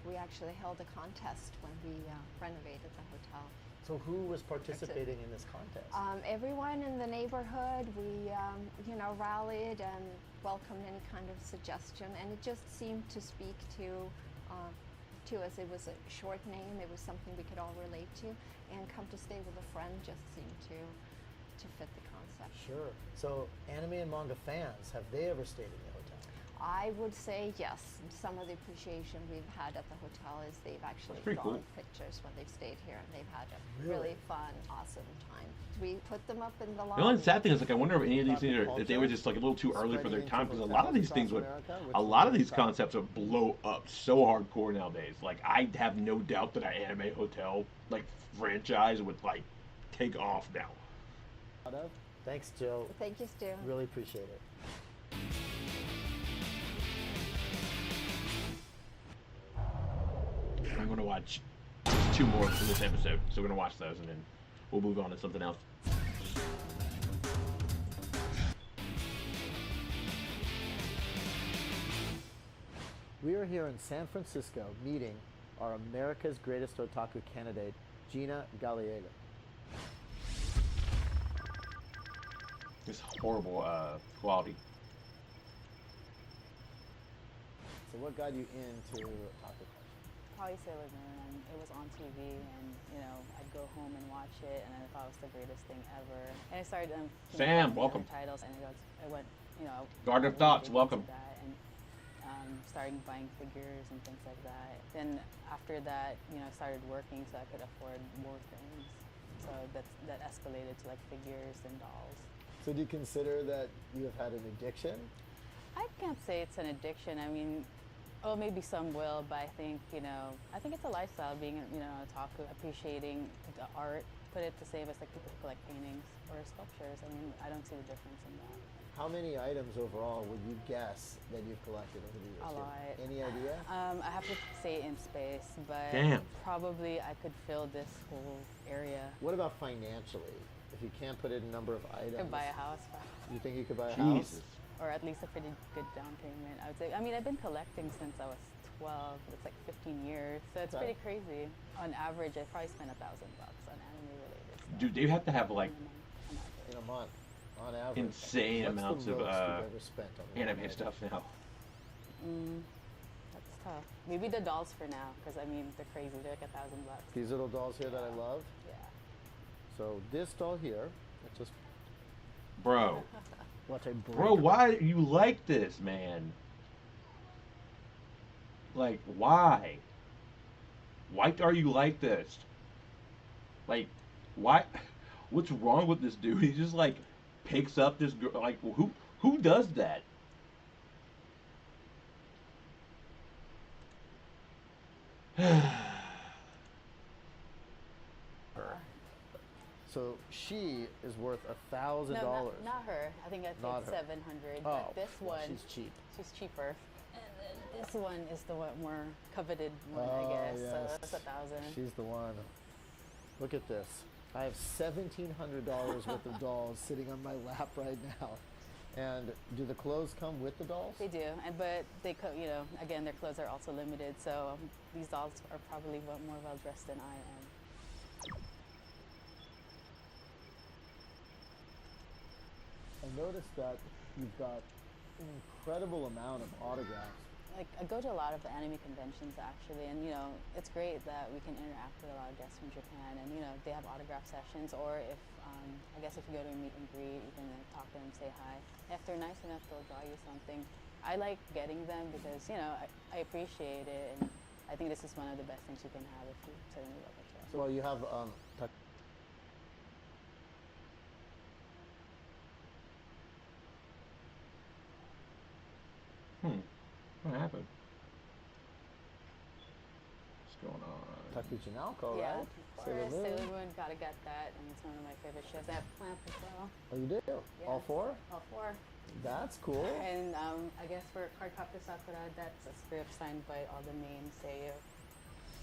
We actually held a contest when we renovated the hotel. So who was participating in this contest? Everyone in the neighborhood. We, rallied and welcomed any kind of suggestion, and it just seemed to speak to us. It was a short name. It was something we could all relate to, and Come to Stay with a Friend just seemed to fit the concept. Sure. So anime and manga fans, have they ever stayed in the hotel? I would say yes. Some of the appreciation we've had at the hotel is they've actually pretty drawn cool. pictures when they've stayed here, and they've had a Really? really fun, awesome time. We put them up in the lobby. The only sad thing is, like, I wonder if any of these things are, if they were just like a little too early for their time, because a lot of these things would, a lot of these concepts would blow up so hardcore nowadays. Like, I have no doubt that an anime hotel like franchise would like take off now. Thanks, Joe. Thank you, Stu. Really appreciate it. I'm gonna watch two more from this episode, so we're gonna watch those and then we'll move on to something else. We are here in San Francisco meeting our America's Greatest Otaku candidate, Gina Gallego. This horrible quality. So what got you into otaku culture? Probably Sailor Moon. It was on TV, and I'd go home and watch it, and I thought it was the greatest thing ever. And I started Sam, welcome. titles, and I went, Garden of Thoughts, welcome. That, and starting buying figures and things like that. Then after that, I started working so I could afford more things. So that escalated to like figures and dolls. So do you consider that you have had an addiction? I can't say it's an addiction. I mean, maybe some will, but I think, I think it's a lifestyle, being, an otaku, appreciating the art. Put it the same as like people who collect paintings or sculptures. I mean, I don't see the difference in that. How many items overall would you guess that you've collected over the years? A lot. Any idea? I have to say in space, but Damn. probably I could fill this whole area. What about financially? If you can't put in a number of items. I could buy a house. You think you could buy a Jesus. house? Or at least a pretty good down payment, I would say. I mean, I've been collecting since I was 12. It's like 15 years, so it's pretty crazy. On average, I probably spend $1,000 on anime-related stuff. Dude, they have to have like In a month, on average. insane What's amounts the of most you've ever spent on anime stuff now. That's tough. Maybe the dolls for now, because I mean, they're crazy. They're like $1,000. These little dolls here that I love? Yeah. So this doll here, it's just... Bro. Watch I break. Bro, why are you like this, man? Like, why? Why are you like this? Like, why? What's wrong with this dude? He just like picks up this girl. Like, who does that? So she is worth $1,000. No, not her. I think I Not paid her. $700. Oh, But this well, one, she's cheap. She's cheaper. And then this one is the more coveted one, I guess. So that's $1,000. She's the one. Look at this. I have $1,700 worth of dolls sitting on my lap right now. And do the clothes come with the dolls? They do, but they, again, their clothes are also limited. So these dolls are probably more well dressed than I am. I noticed that you've got an incredible amount of autographs. Like, I go to a lot of anime conventions actually, and it's great that we can interact with a lot of guests from Japan, and they have autograph sessions, or if I guess if you go to a meet and greet, you can talk to them, say hi. If they're nice enough, they'll draw you something. I like getting them because, you know, I appreciate it, and I think this is one of the best things you can have if you suddenly love a show. Well, you have What happened? What's going on? Takuchinalco, Yeah, right? Sailor Moon, gotta get that, and it's one of my favorite shows. I have Clamp as well. Oh, you do? Yeah. All four? All four. That's cool. And I guess for Cardcaptor Sakura, that's a script signed by all the main seiyuu.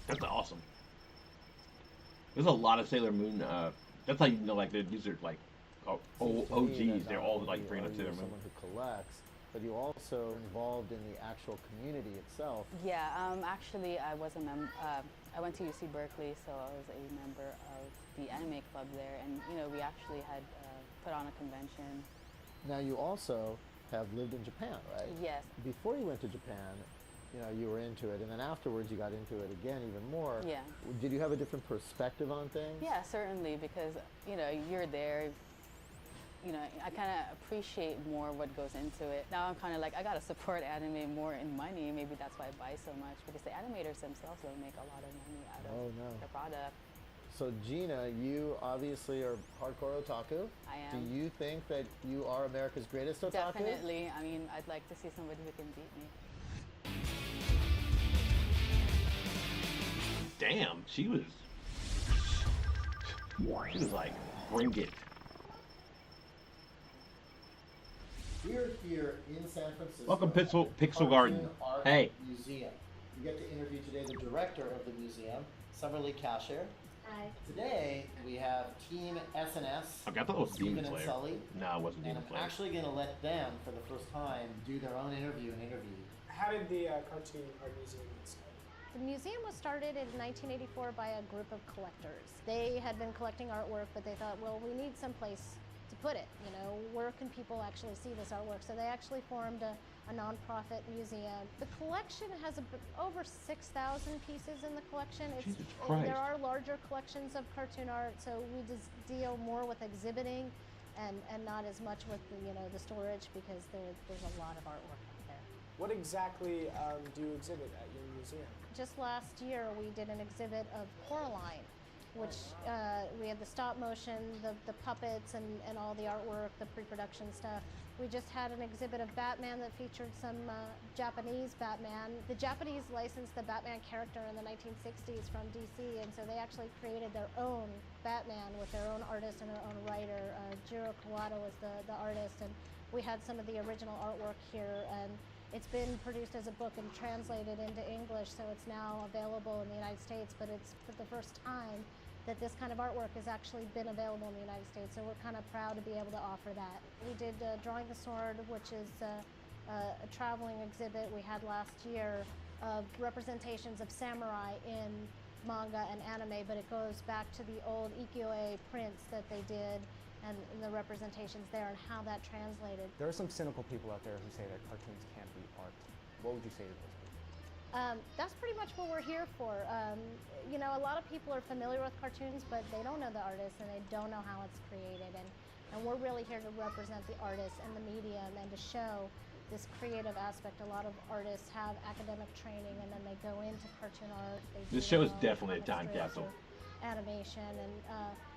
That's awesome. There's a lot of Sailor Moon. That's how you know, like these are like OGs. They're all like bringing up Sailor Moon. Someone who collects, but you also involved in the actual community itself. Yeah, actually, I was a member. I went to UC Berkeley, so I was a member of the anime club there, and you know, we actually had put on a convention. Now you also have lived in Japan, right? Yes. Before you went to Japan, you know, you were into it, and then afterwards you got into it again even more. Yeah. Did you have a different perspective on things? Yeah, certainly, because you know, you're there. You know, I kind of appreciate more what goes into it. Now I'm kind of like, I gotta support anime more in money. Maybe that's why I buy so much, because the animators themselves don't make a lot of money out of the product. So Gina, you obviously are hardcore otaku. I am. Do you think that you are America's greatest otaku? Definitely. I mean, I'd like to see somebody who can beat me. Damn, she was like, bring it. We're here in San Francisco. Welcome, Pixel Garden. Art Hey. Museum. We get to interview today the director of the museum, Summerlee Cashier. Hi. Today we have Team SNS. Okay, I thought it was Stephen Demon and Slayer. Sully. No, it wasn't And Demon I'm Slayer. actually going to let them, for the first time, do their own interview. How did the Cartoon Art Museum get started? The museum was started in 1984 by a group of collectors. They had been collecting artwork, but they thought, well, we need some place to put it. You know, where can people actually see this artwork? So they actually formed a nonprofit museum. The collection has over 6,000 pieces in the collection. Jesus Christ. There are larger collections of cartoon art, so we just deal more with exhibiting and not as much with the, you know, the storage, because there's a lot of artwork out there. What exactly do you exhibit at your museum? Just last year, we did an exhibit of Coraline, which we had the stop motion, the puppets, and all the artwork, the pre-production stuff. We just had an exhibit of Batman that featured some Japanese Batman. The Japanese licensed the Batman character in the 1960s from DC, and so they actually created their own Batman with their own artist and their own writer. Jiro Kawada was the artist, and we had some of the original artwork here, and it's been produced as a book and translated into English, so it's now available in the United States, but it's for the first time that this kind of artwork has actually been available in the United States, so we're kind of proud to be able to offer that. We did Drawing the Sword, which is a traveling exhibit we had last year of representations of samurai in manga and anime, but it goes back to the old ukiyo-e prints that they did and the representations there and how that translated. There are some cynical people out there who say that cartoons can't be art. What would you say to those people? That's pretty much what we're here for. You know, a lot of people are familiar with cartoons, but they don't know the artist and they don't know how it's created. And we're really here to represent the artist and the medium and to show this creative aspect. A lot of artists have academic training and then they go into cartoon art. This show is definitely a time capsule. Animation, and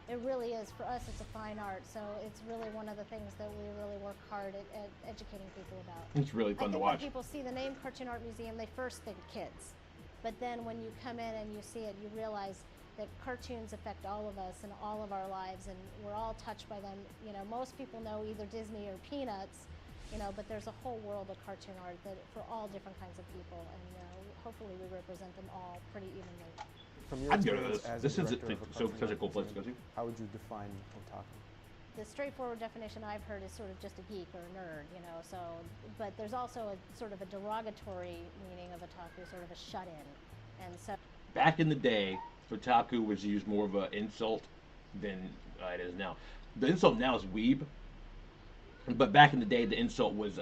it really is. For us, it's a fine art, so it's really one of the things that we really work hard at educating people about. It's really fun to watch. When people see the name Cartoon Art Museum, they first think kids. But then when you come in and you see it, you realize that cartoons affect all of us and all of our lives, and we're all touched by them. You know, most people know either Disney or Peanuts, you know, but there's a whole world of cartoon art that for all different kinds of people, and hopefully we represent them all pretty evenly. From your I'd go to experience this. as This a is director of a such a cartoon cool art place to go museum, to. how would you define otaku? The straightforward definition I've heard is sort of just a geek or a nerd, you know, so, but there's also a sort of a derogatory meaning of otaku, sort of a shut-in, and so. Back in the day, otaku was used more of an insult than it is now. The insult now is weeb, but back in the day, the insult was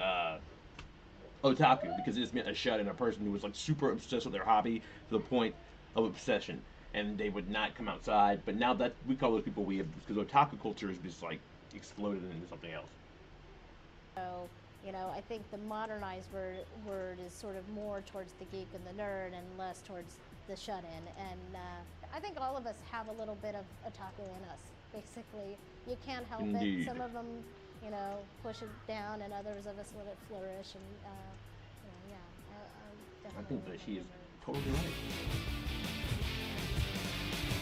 otaku, because it's meant a shut-in, a person who was like super obsessed with their hobby to the point of obsession, and they would not come outside. But now that we call those people weeb, because otaku culture is just like exploded into something else. So You know, I think the modernized word is sort of more towards the geek and the nerd and less towards the shut-in. And I think all of us have a little bit of otaku in us, basically. You can't help Indeed. it. Some of them, you know, push it down, and others of us let it flourish. And, you know, yeah, I'm I definitely think that she is a nerd. totally right.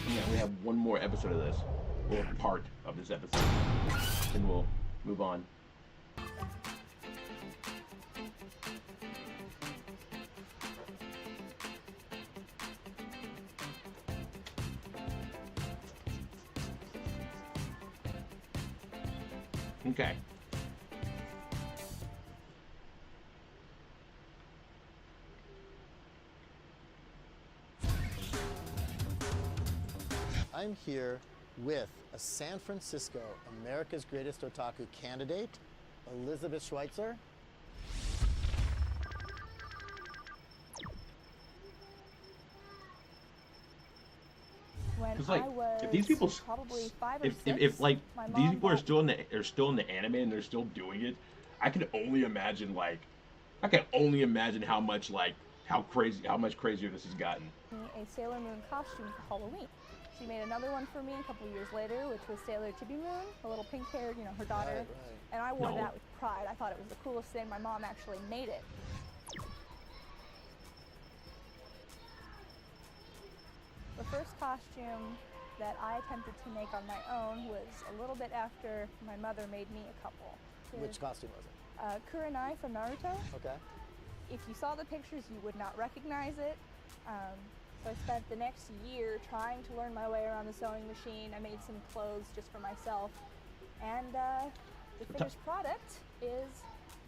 Yeah, we have one more episode of this, or part of this episode, and we'll move on. Okay. I'm here with a San Francisco America's Greatest Otaku candidate, Elizabeth Schweitzer. When Like, I was if these people, probably 5 or if 6, like my these mom people are bought still in the anime and they're still doing it, I can only imagine how much how much crazier this has gotten. me a Sailor Moon costume for Halloween. She made another one for me a couple years later, which was Sailor Chibi Moon, a little pink-haired, you know, her daughter. Right. And I wore No. that with pride. I thought it was the coolest thing. My mom actually made it. The first costume that I attempted to make on my own was a little bit after my mother made me a couple. Which costume was it? Kurenai from Naruto. Okay. If you saw the pictures, you would not recognize it. So I spent the next year trying to learn my way around the sewing machine. I made some clothes just for myself. And the finished product is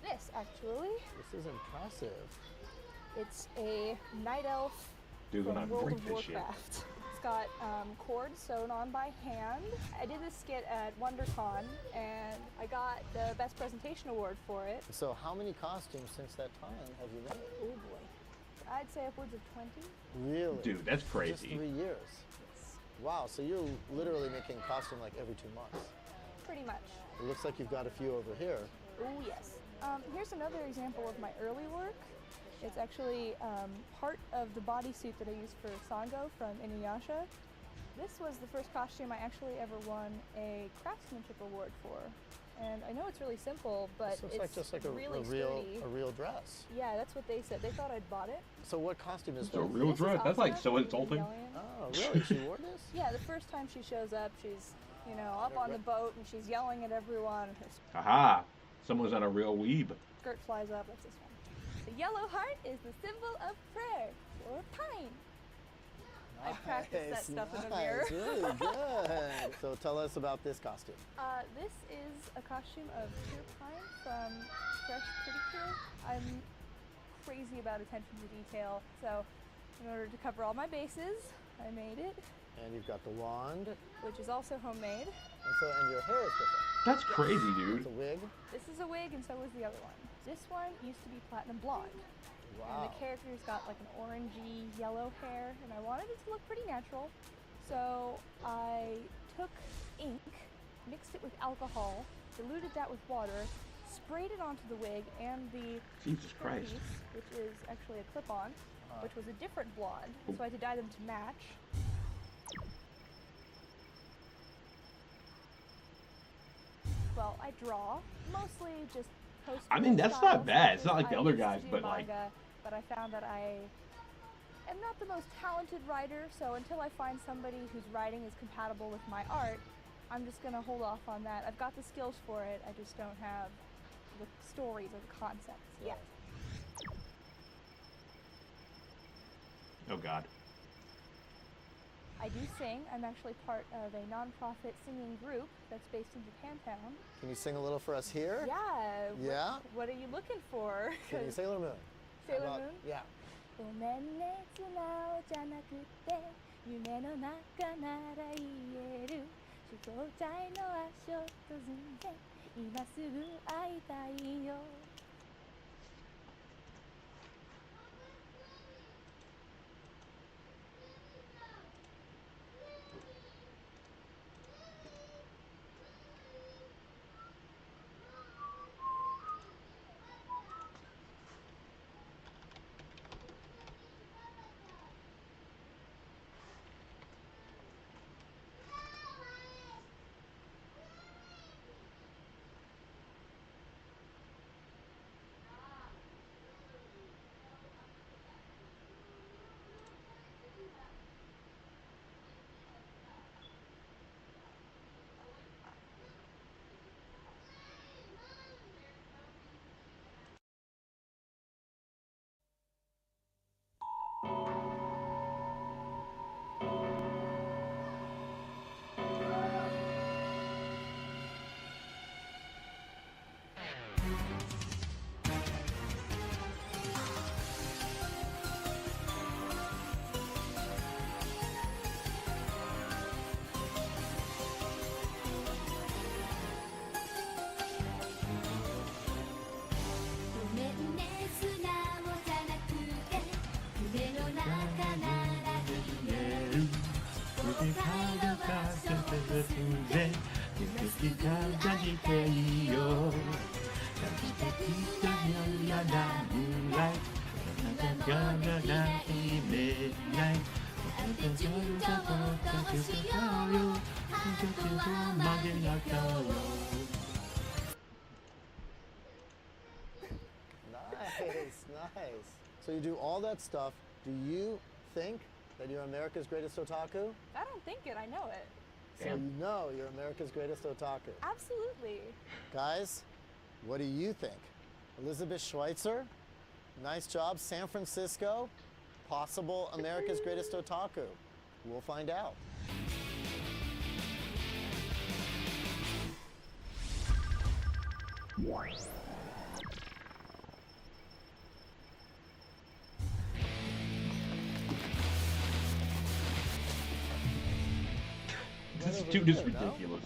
this, actually. This is impressive. It's a night elf Dude, when I from World break of this shit. Warcraft. It's got cords sewn on by hand. I did this skit at WonderCon, and I got the Best Presentation Award for it. So how many costumes since that time have you made? Oh boy. I'd say upwards of 20. Really? Dude, that's Just crazy. 3 years. Wow, so you're literally making costume like every 2 months. Pretty much. It looks like you've got a few over here. Oh yes. Here's another example of my early work. It's actually part of the bodysuit that I used for Sango from Inuyasha. This was the first costume I actually ever won a craftsmanship award for. And I know it's really simple, but This looks it's like just like really a sturdy. real dress. Yeah, that's what they said. They thought I'd bought it. So what costume is It's a this? real This is dress. That's like Asuna so from insulting. Evangelion. Oh, really? She wore this? Yeah, the first time she shows up, she's, you know, up on the boat and she's yelling at everyone. Her Haha, someone's on a real weeb. skirt flies up. That's this one. The yellow heart is the symbol of prayer or pine. I practiced that stuff in the mirror. Really good. So tell us about this costume. This is a costume of pure pine from Fresh Pretty Cure. I'm crazy about attention to detail, so in order to cover all my bases, I made it. And you've got the wand. Which is also homemade. And your hair is different. That's crazy, dude. It's a wig. This is a wig, and so was the other one. This one used to be platinum blonde. And Wow. the character's got like an orangey yellow hair, and I wanted it to look pretty natural. So I took ink, mixed it with alcohol, diluted that with water, sprayed it onto the wig and the Jesus Christ. piece, which is actually a clip-on, which was a different blonde. So I had to dye them to match. Well, I draw, mostly just post. I mean, that's not bad. It's not like the other guys, but like. But I found that I am not the most talented writer, so until I find somebody whose writing is compatible with my art, I'm just gonna hold off on that. I've got the skills for it, I just don't have the stories or the concepts yet. Oh God. I do sing. I'm actually part of a non-profit singing group that's based in Japantown. Can you sing a little for us here? Yeah. Yeah? What are you looking for? Can you Sailor Moon? Sailor How about- Moon? Yeah. ごめんね素直じゃなくて夢の中なら言える飛行隊の足音ずんで今すぐ会いたいよ All midnight. Nice. So you do all that stuff. Do you think that you're America's greatest otaku? I don't think it, I know it. So you know you're America's greatest otaku. Absolutely. Guys, what do you think? Elizabeth Schweitzer? Nice job. San Francisco? Possible America's greatest otaku? We'll find out. This dude is ridiculous.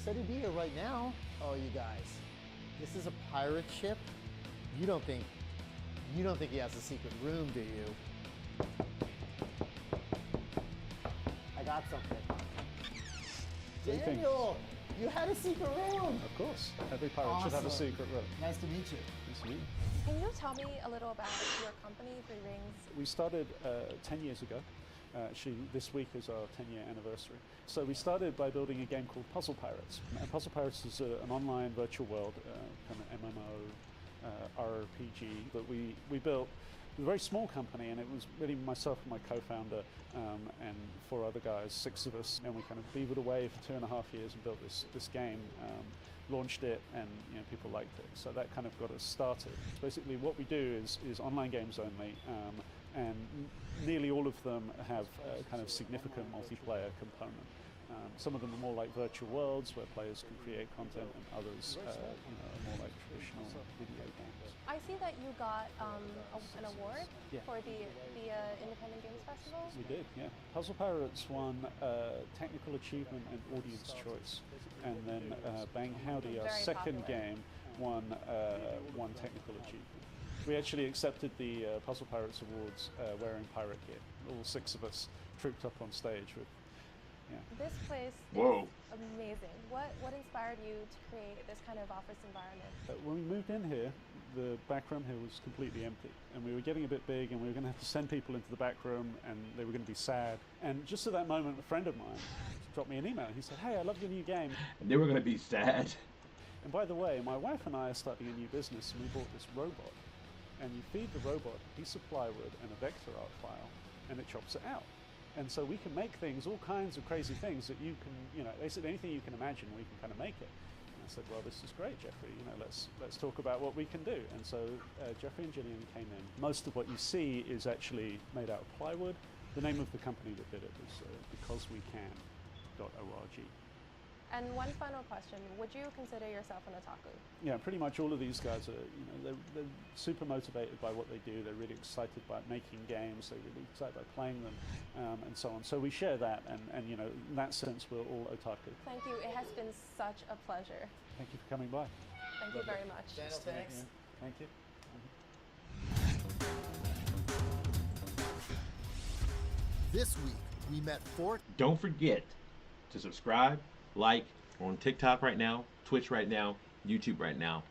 Said he'd be here right now. Oh, you guys, this is a pirate ship. You don't think he has a secret room, do you? I got something. Daniel, you had a secret room. Of course, every pirate should have a secret room. Nice to meet you. Nice to meet you. Can you tell me a little about your company, Three Rings? We started 10 years ago. Actually, this week is our 10-year anniversary. So we started by building a game called Puzzle Pirates. And Puzzle Pirates is an online virtual world, kind of MMO, RPG that we built with a very small company, and it was really myself and my co-founder and 4 other guys, 6 of us, and we kind of beavered away for 2.5 years and built this game. Launched it, and people liked it, so that kind of got us started. Basically, what we do is online games only, and nearly all of them have a kind of significant multiplayer component. Some of them are more like virtual worlds where players can create content, and others are more like traditional video games. I see that you got an award for the Independent Games Festival. We did, yeah. Puzzle Pirates won Technical Achievement and Audience Choice. And then Bang Howdy, our second game, won Technical Achievement. We actually accepted the Puzzle Pirates Awards wearing pirate gear. All 6 of us trooped up on stage with, This place is amazing. What inspired you to create this kind of office environment? When we moved in here, the back room here was completely empty, and we were getting a bit big, and we were going to have to send people into the back room, and they were going to be sad. And just at that moment, a friend of mine dropped me an email. He said, "Hey, I love your new game." And they were going to be sad. And by the way, my wife and I are starting a new business, and we bought this robot. And you feed the robot a piece of plywood and a vector art file, and it chops it out. And so we can make things, all kinds of crazy things that you can, basically anything you can imagine, we can kind of make it. And I said, well, this is great, Jeffrey. Let's talk about what we can do. And so Jeffrey and Gillian came in. Most of what you see is actually made out of plywood. The name of the company that did it was BecauseWeCan.org. And one final question, would you consider yourself an otaku? Yeah, pretty much all of these guys are, they're super motivated by what they do. They're really excited by making games. They're really excited by playing them, and so on. So we share that, and in that sense, we're all otaku. Thank you. It has been such a pleasure. Thank you for coming by. Thank you very much. Daniel, thanks. Thank you. This week, we met 4... Don't forget to subscribe, like. We're on TikTok right now, Twitch right now, YouTube right now.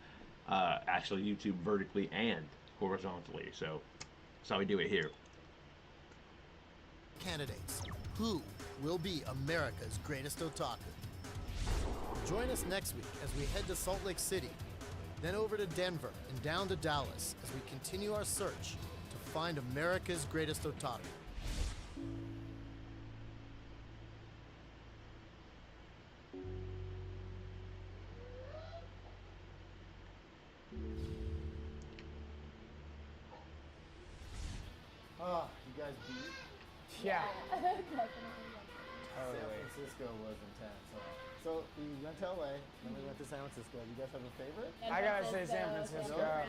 Actually, YouTube vertically and horizontally. So that's how we do it here. Candidates. Who will be America's greatest otaku? Join us next week as we head to Salt Lake City, then over to Denver and down to Dallas as we continue our search to find America's greatest otaku. Oh, you guys beat? Yeah. San Francisco was intense. So we went to LA, then we went to San Francisco. You guys have a favorite? I gotta say San Francisco. Yeah.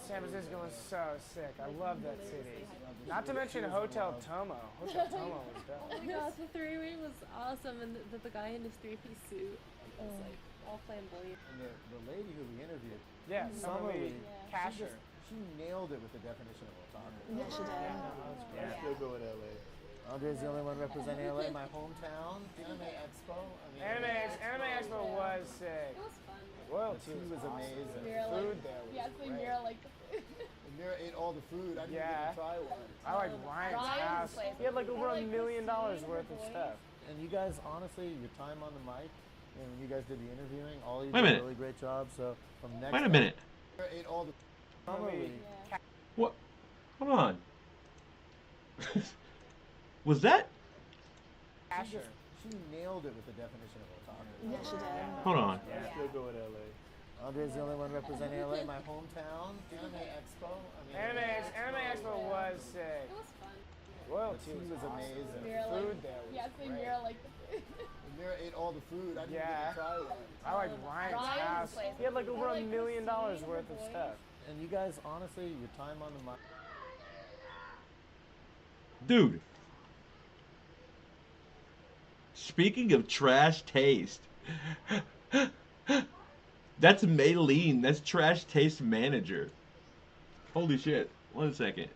San Francisco was so sick. I love that city. Not to mention Hotel Tomo. Hotel Tomo was dope. Oh my gosh, the 3-ring was awesome, and the guy in his 3-piece suit was like all flamboyant. And the lady who we interviewed, Summer Lee, Casher. She nailed it with the definition of otaku. Yeah, she did. Yeah. Still go with LA. Andre's the only one representing LA, my hometown. Anime Expo. Anime Expo was sick. It was fun. Royalty was amazing. Mira Food there was the great. Mira liked the food. Mira ate all the food. I didn't Yeah. even try one. I like Ryan's house. He had like over $1 million worth of stuff. And you guys, honestly, your time on the mic, and when you guys did the interviewing, all you Wait a did a minute. really great job. So from next Wait a minute. Mira ate all the summer league. What? Hold on. Was that? She nailed it with the definition of otaku. Yeah, she did. Hold on. Yeah, still go with LA. Andre's the only one representing LA, my hometown. Anime Expo. Anime Expo was sick. It was fun. Royalty The tea was amazing. Mira Food like, there was yeah, so great. Mira liked the food. Mira ate all the food. I didn't Yeah. even try one. I like Ryan's house. He had like over $1 million worth of stuff. And you guys, honestly, your time on the mic. Dude. Speaking of trash taste. That's Maylene. That's Trash Taste Manager. Holy shit. 1 second.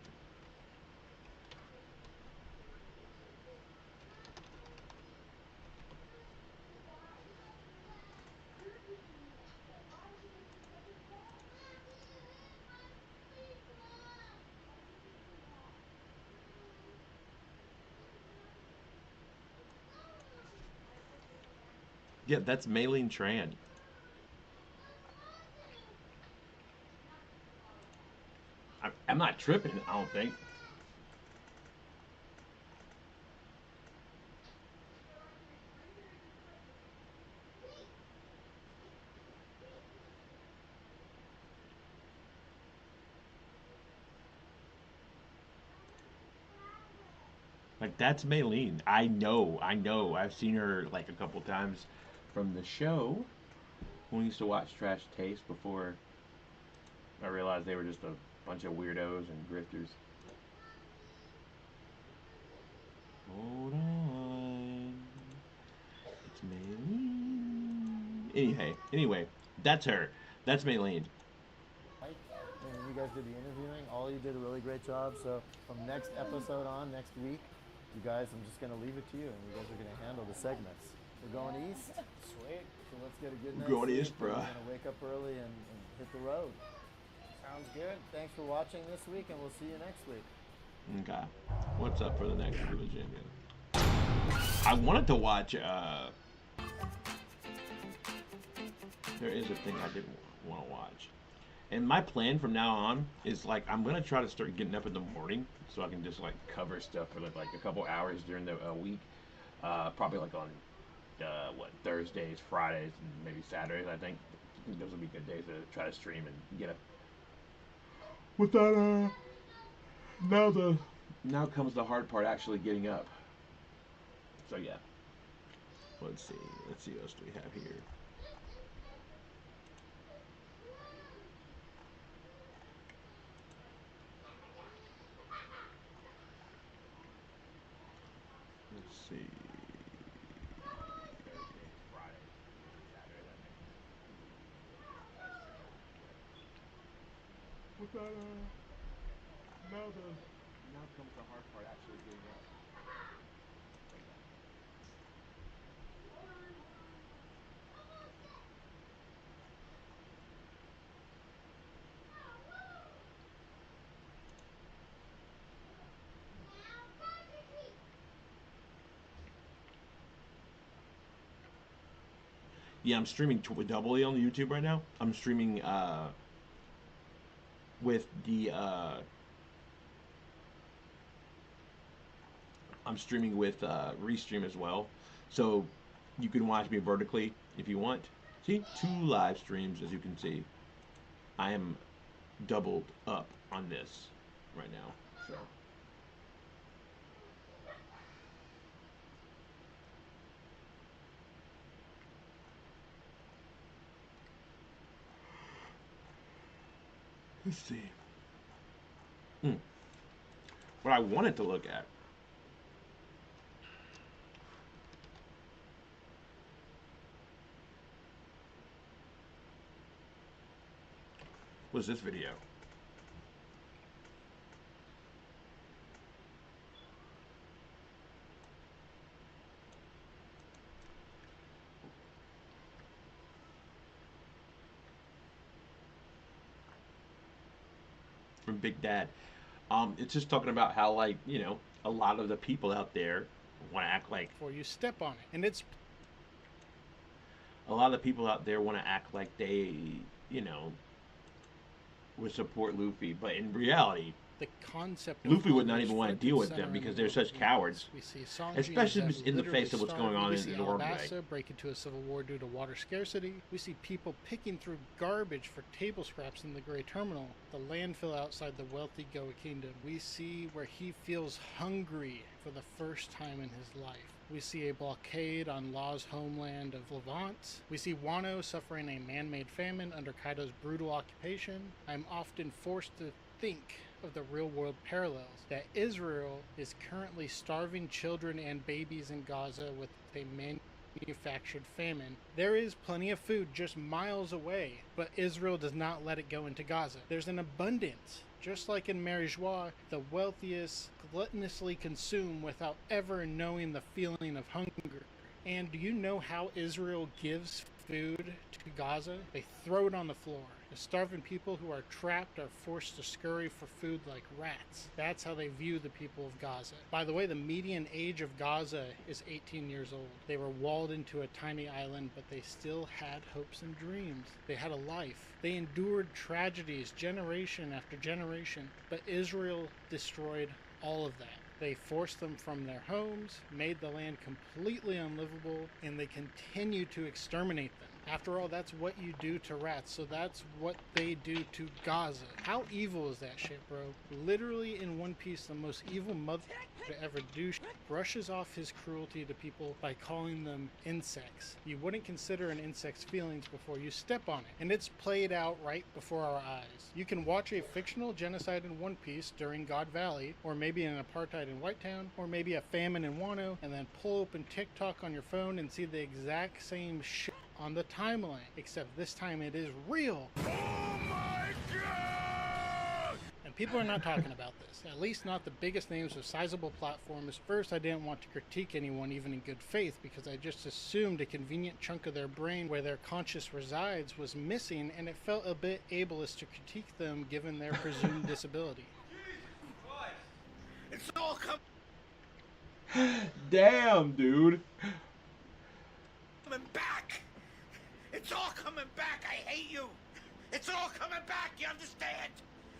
Yeah, that's Maylene Tran. I'm not tripping, I don't think. Like, that's Maylene. I know. I've seen her like a couple times from the show when we used to watch Trash Taste before I realized they were just a bunch of weirdos and grifters. Hold on. It's Maylene. Anyway, that's her. That's Maylene. And you guys did the interviewing. All you did a really great job. So from next episode on, next week, you guys, I'm just going to leave it to you, and you guys are going to handle the segments. We're going east. Sweet. So let's get a good We're night's going east, sleep. bruh. We're going to wake up early and hit the road. Sounds good. Thanks for watching this week, and we'll see you next week. Okay. What's up for the next religion? I wanted to watch, there is a thing I didn't want to watch. And my plan from now on is, like, I'm going to try to start getting up in the morning so I can just, like, cover stuff for, like a couple hours during the week. Probably, like, on, Thursdays, Fridays, and maybe Saturdays, I think. I think those will be good days to try to stream and get up. With that, now comes the hard part, actually getting up. So, yeah. Let's see what else do we have here. Let's see. With that, now comes the hard part, actually getting up. Yeah, I'm streaming doubly on YouTube right now. I'm streaming with the Restream as well, so you can watch me vertically if you want. See, 2 live streams, as you can see. I am doubled up on this right now. So. Let's see. What I wanted to look at was this video. from Big Dad. It's just talking about how, like, you know, a lot of the people out there want to act like before you step on it. And it's a lot of the people out there want to act like they, you know, would support Luffy, but in reality, the concept Luffy would not even want to deal with them because they're such cowards, we see Sanji especially in the face of what's going on we in see the world Alabasta today. break into a civil war due to water scarcity. We see people picking through garbage for table scraps in the Gray Terminal, the landfill outside the wealthy Goa Kingdom. We see where he feels hungry for the first time in his life. We see a blockade on Law's homeland of Levant. We see Wano suffering a man-made famine under Kaido's brutal occupation. I'm often forced to think of the real-world parallels, that Israel is currently starving children and babies in Gaza with a manufactured famine. There is plenty of food just miles away, but Israel does not let it go into Gaza. There's an abundance. Just like in Marijois, the wealthiest gluttonously consume without ever knowing the feeling of hunger. And do you know how Israel gives food to Gaza? They throw it on the floor. The starving people who are trapped are forced to scurry for food like rats. That's how they view the people of Gaza. By the way, the median age of Gaza is 18 years old. They were walled into a tiny island, but they still had hopes and dreams. They had a life. They endured tragedies generation after generation, but Israel destroyed all of that. They forced them from their homes, made the land completely unlivable, and they continue to exterminate them. After all, that's what you do to rats, so that's what they do to Gaza. How evil is that shit, bro? Literally in One Piece, the most evil mother to ever do brushes off his cruelty to people by calling them insects. You wouldn't consider an insect's feelings before you step on it, and it's played out right before our eyes. You can watch a fictional genocide in One Piece during God Valley, or maybe an apartheid in Whitetown, or maybe a famine in Wano, and then pull open TikTok on your phone and see the exact same shit on the timeline, except this time it is real. Oh my God! And people are not talking about this, at least not the biggest names with sizable platforms. First, I didn't want to critique anyone even in good faith because I just assumed a convenient chunk of their brain where their conscious resides was missing, and it felt a bit ableist to critique them given their presumed disability. It's all coming. Damn, dude. Coming back. It's all coming back. I hate you. It's all coming back. You understand?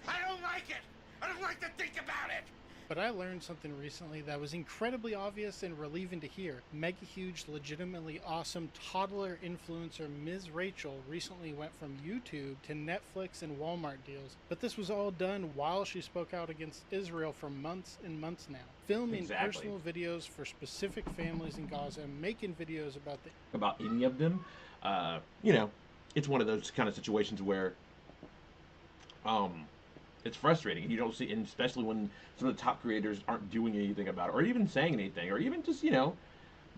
I don't like it. I don't like to think about it. But I learned something recently that was incredibly obvious and relieving to hear. Mega huge, legitimately awesome toddler influencer Ms. Rachel recently went from YouTube to Netflix and Walmart deals. But this was all done while she spoke out against Israel for months and months now. Filming personal videos for specific families in Gaza and making videos about any of them. You know, it's one of those kind of situations where it's frustrating. You don't see, and especially when some of the top creators aren't doing anything about it, or even saying anything, or even just, you know,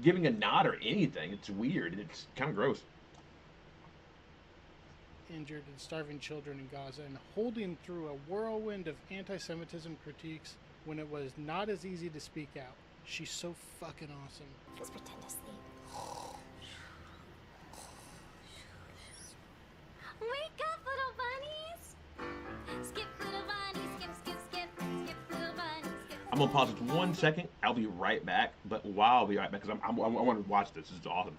giving a nod or anything. It's weird. It's kind of gross. Injured and starving children in Gaza and holding through a whirlwind of anti-Semitism critiques when it was not as easy to speak out. She's so fucking awesome. Let's pretend to sleep. Wake up, little bunnies! Skip, little bunnies, skip, skip, skip, skip, little bunnies, skip. I'm gonna pause it 1 second. I'll be right back. But while I'll be right back, because I want to watch this. This is awesome.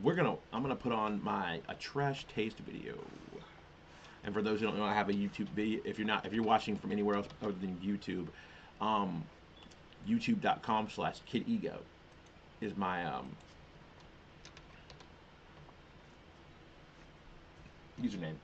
I'm gonna put on a trash taste video. And for those who don't know, I have a YouTube video. If you're watching from anywhere else other than YouTube, youtube.com/kidego is my username.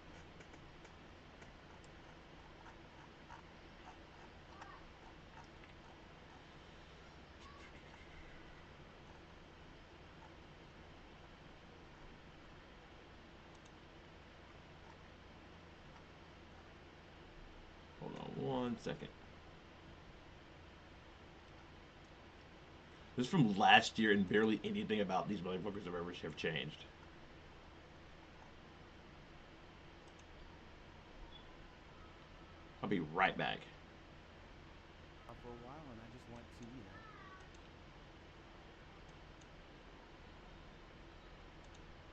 Hold on 1 second. This is from last year, and barely anything about these motherfuckers have changed. I'll be right back. For a while, and I just want to, you know.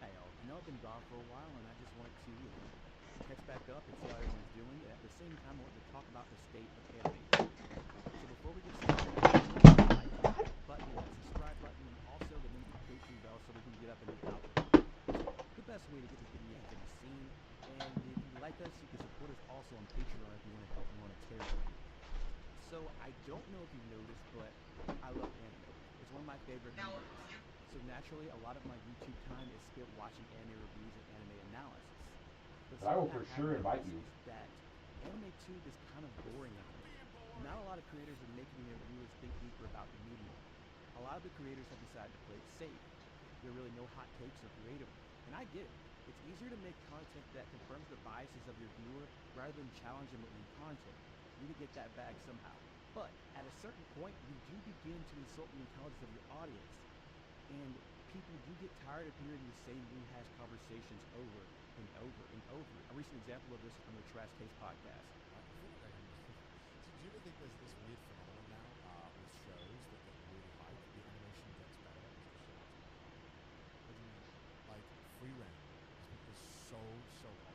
Hey, y'all, I've been gone for a while, and I just want to, you know. catch back up and see how everyone's doing, and at the same time, I want to talk about the state of anime. So before we get started, like button, that subscribe button, and also the notification bell so we can get up and out. The best way to get this video to be seen, and if you like us, you can support us also on Patreon if you want to help monetarily. So I don't know if you've noticed, but I love anime. It's one of my favorite mediums. So naturally, a lot of my YouTube time is spent watching anime reviews and anime analysis. But I will for sure invite you. That AnimeTube is kind of boring now. Not a lot of creators are making their viewers think deeper about the medium. A lot of the creators have decided to play it safe. There are really no hot takes or creative. And I get it. It's easier to make content that confirms the biases of your viewer rather than challenge them with new content. You need to get that bag somehow. But at a certain point, you do begin to insult the intelligence of your audience. And people do get tired of hearing the same rehashed conversations over and over and over. A recent example of this is from the Trash Taste podcast. So do you ever think there's this weird phenomenon now with shows that get really hyped, the animation gets better as the show gets better? What do you mean? Like Free Reign is so popular.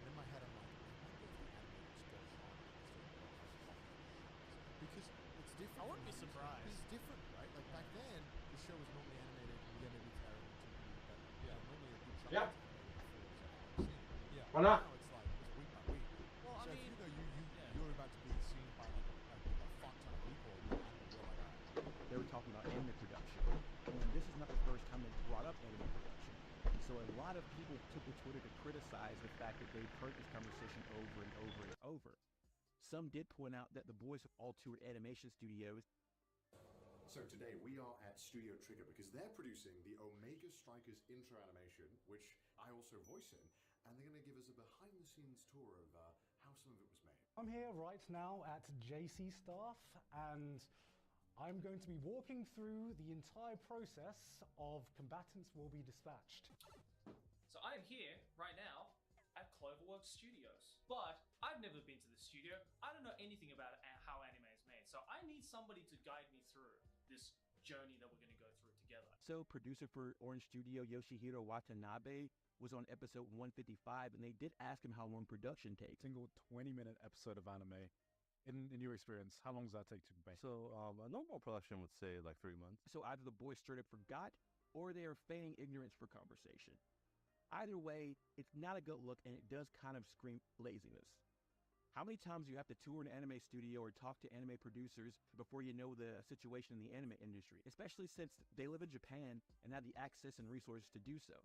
And in my head I'm like, I wonder if the animators go harder instead of go harder. Because it's different. I wouldn't be surprised. It's different, right? Like back then, the show was normally animated, yeah, maybe terrible to me, but normally a good chunk Yeah. was animated for yeah. Why not? Now it's like it's week by week. Well, so I mean, you're about to be seen by like a fuck ton of people, you're like, all right. They were talking about anime production. And this is not the first time they brought up anime production. So a lot of people took to Twitter to criticize the fact that they've heard this conversation over and over and over. Some did point out that the boys have all toured animation studios. So today we are at Studio Trigger because they're producing the Omega Strikers intro animation, which I also voice in, and they're going to give us a behind-the-scenes tour of how some of it was made. I'm here right now at JC Staff, and I'm going to be walking through the entire process of Combatants Will Be Dispatched. So I am here right now at Cloverworks Studios, but I've never been to the studio. I don't know anything about how anime is made, so I need somebody to guide me through this journey that we're going to go through together. So producer for Orange Studio, Yoshihiro Watanabe, was on episode 155, and they did ask him how long production takes. Single 20-minute episode of anime. In your experience, how long does that take to make? So a normal production would say like 3 months. So either the boys straight up forgot, or they are feigning ignorance for conversation. Either way, it's not a good look, and it does kind of scream laziness. How many times do you have to tour an anime studio or talk to anime producers before you know the situation in the anime industry? Especially since they live in Japan and have the access and resources to do so.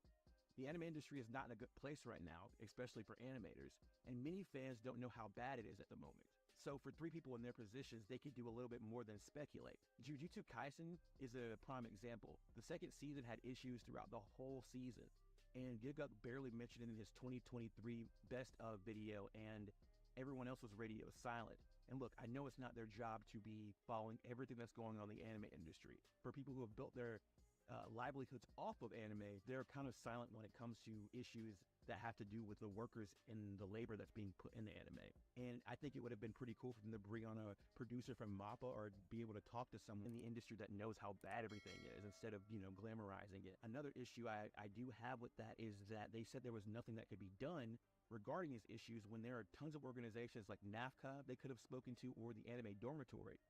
The anime industry is not in a good place right now, especially for animators, and many fans don't know how bad it is at the moment. So for three people in their positions, they could do a little bit more than speculate. Jujutsu Kaisen is a prime example. The second season had issues throughout the whole season, and Giga barely mentioned it in his 2023 best of video, and everyone else was radio silent. And look, I know it's not their job to be following everything that's going on in the anime industry. For people who have built their livelihoods off of anime, they're kind of silent when it comes to issues that have to do with the workers and the labor that's being put in the anime. And I think it would have been pretty cool for them to bring on a producer from MAPPA or be able to talk to someone in the industry that knows how bad everything is instead of, glamorizing it. Another issue I do have with that is that they said there was nothing that could be done regarding these issues when there are tons of organizations like NAFCA they could have spoken to, or the Anime Dormitory.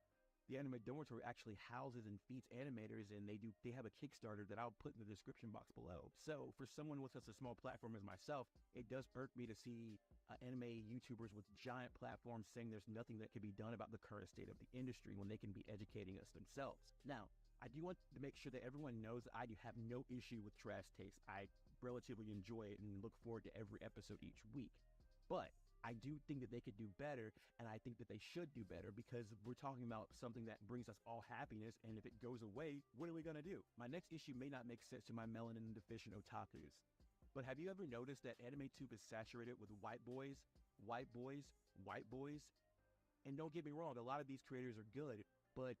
The Anime Dormitory actually houses and feeds animators, and they have a Kickstarter that I'll put in the description box below. So for someone with such a small platform as myself, it does irk me to see anime YouTubers with giant platforms saying there's nothing that can be done about the current state of the industry when they can be educating us themselves. Now, I do want to make sure that everyone knows that I do have no issue with Trash Taste. I relatively enjoy it and look forward to every episode each week. But I do think that they could do better, and I think that they should do better because we're talking about something that brings us all happiness, and if it goes away, what are we going to do? My next issue may not make sense to my melanin deficient otakus, but have you ever noticed that AnimeTube is saturated with white boys? And don't get me wrong, a lot of these creators are good, but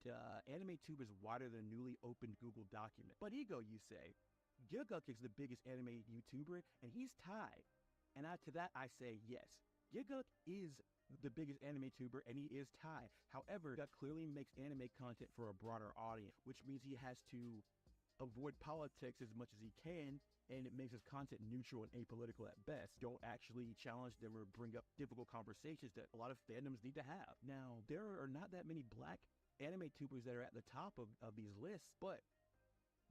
AnimeTube is wider than a newly opened Google document. But ego, you say. Gilguk is the biggest anime YouTuber, and he's Thai. And to that I say yes. Gilguk is the biggest anime tuber, and he is Thai. However, that clearly makes anime content for a broader audience, which means he has to avoid politics as much as he can, and it makes his content neutral and apolitical at best. Don't actually challenge them or bring up difficult conversations that a lot of fandoms need to have. Now, there are not that many black anime tubers that are at the top of these lists, but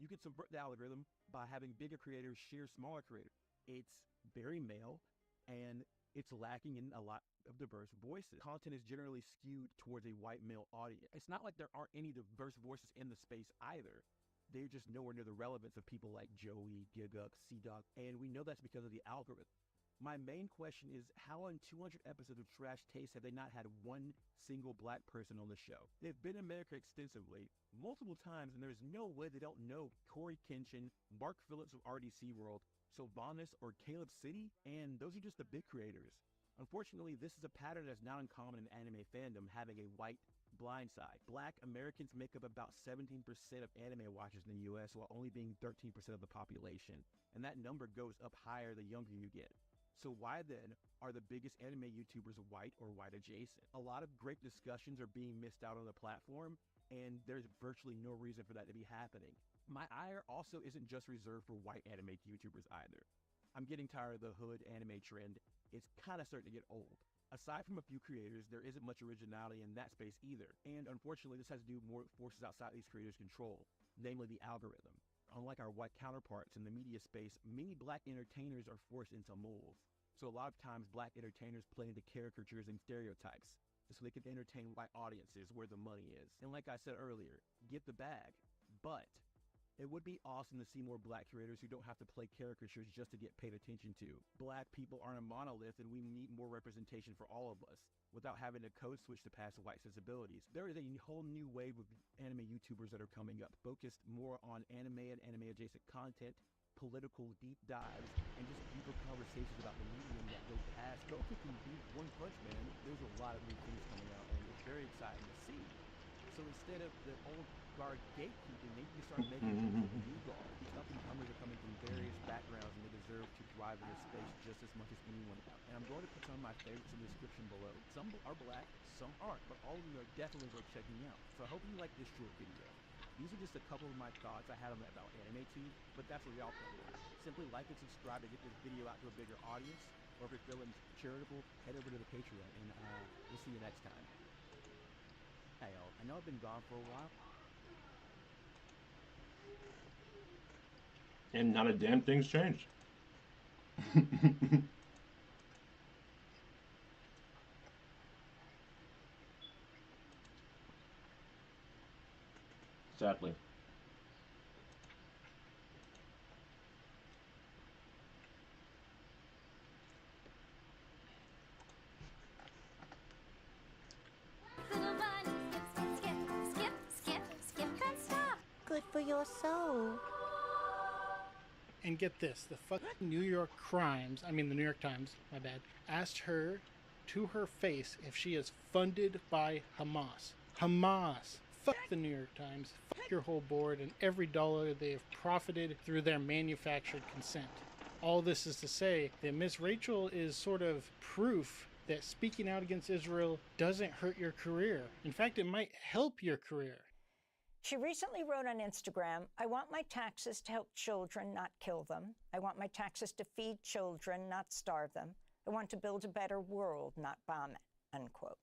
you can subvert the algorithm by having bigger creators share smaller creators. It's very male, and it's lacking in a lot of diverse voices. Content is generally skewed towards a white male audience. It's not like there aren't any diverse voices in the space either. They're just nowhere near the relevance of people like Joey, Giguk, C-Dog, and we know that's because of the algorithm. My main question is, how in 200 episodes of Trash Taste have they not had one single black person on the show? They've been in America extensively, multiple times, and there's no way they don't know Corey Kenshin, Mark Phillips of RDC World, Sylvanas, or Caleb City, and those are just the big creators. Unfortunately, this is a pattern that's not uncommon in anime fandom, having a white blind side. Black Americans make up about 17% of anime watchers in the US, while only being 13% of the population. And that number goes up higher the younger you get. So why then are the biggest anime YouTubers white or white adjacent? A lot of great discussions are being missed out on the platform, and there's virtually no reason for that to be happening. My ire also isn't just reserved for white anime YouTubers either. I'm getting tired of the hood anime trend. It's kind of starting to get old. Aside from a few creators, there isn't much originality in that space either. And unfortunately, this has to do with more forces outside these creators' control, namely the algorithm. Unlike our white counterparts in the media space, many black entertainers are forced into molds. So a lot of times black entertainers play into caricatures and stereotypes, just so they can entertain white audiences where the money is. And like I said earlier, get the bag. But it would be awesome to see more black creators who don't have to play caricatures just to get paid attention to. Black people aren't a monolith, and we need more representation for all of us, without having to code switch to pass white sensibilities. There is a whole new wave of anime YouTubers that are coming up, focused more on anime and anime adjacent content, political deep dives, and just deeper conversations about the medium that go past Goku can beat One Punch Man. There's a lot of new things coming out, and it's very exciting to see. So instead of the old guard gatekeeping, they need to start making the new guard. These up-and-comers are coming from various backgrounds, and they deserve to thrive in this space just as much as anyone else. And I'm going to put some of my favorites in the description below. Some are black, some aren't, but all of them are definitely worth checking out. So I hope you like this short video. These are just a couple of my thoughts I had on about AnimeTube, but that's where y'all come in. Simply like and subscribe to get this video out to a bigger audience, or if you're feeling charitable, head over to the Patreon, and we'll see you next time. Hey y'all, I know I've been gone for a while. And not a damn thing's changed. Sadly. Good for your soul. And get this, the fucking New York the New York Times, my bad, asked her to her face if she is funded by Hamas. Hamas. Fuck the New York Times. Fuck your whole board and every dollar they have profited through their manufactured consent. All this is to say that Miss Rachel is sort of proof that speaking out against Israel doesn't hurt your career. In fact, it might help your career. She recently wrote on Instagram, "I want my taxes to help children, not kill them. I want my taxes to feed children, not starve them. I want to build a better world, not bomb it," unquote.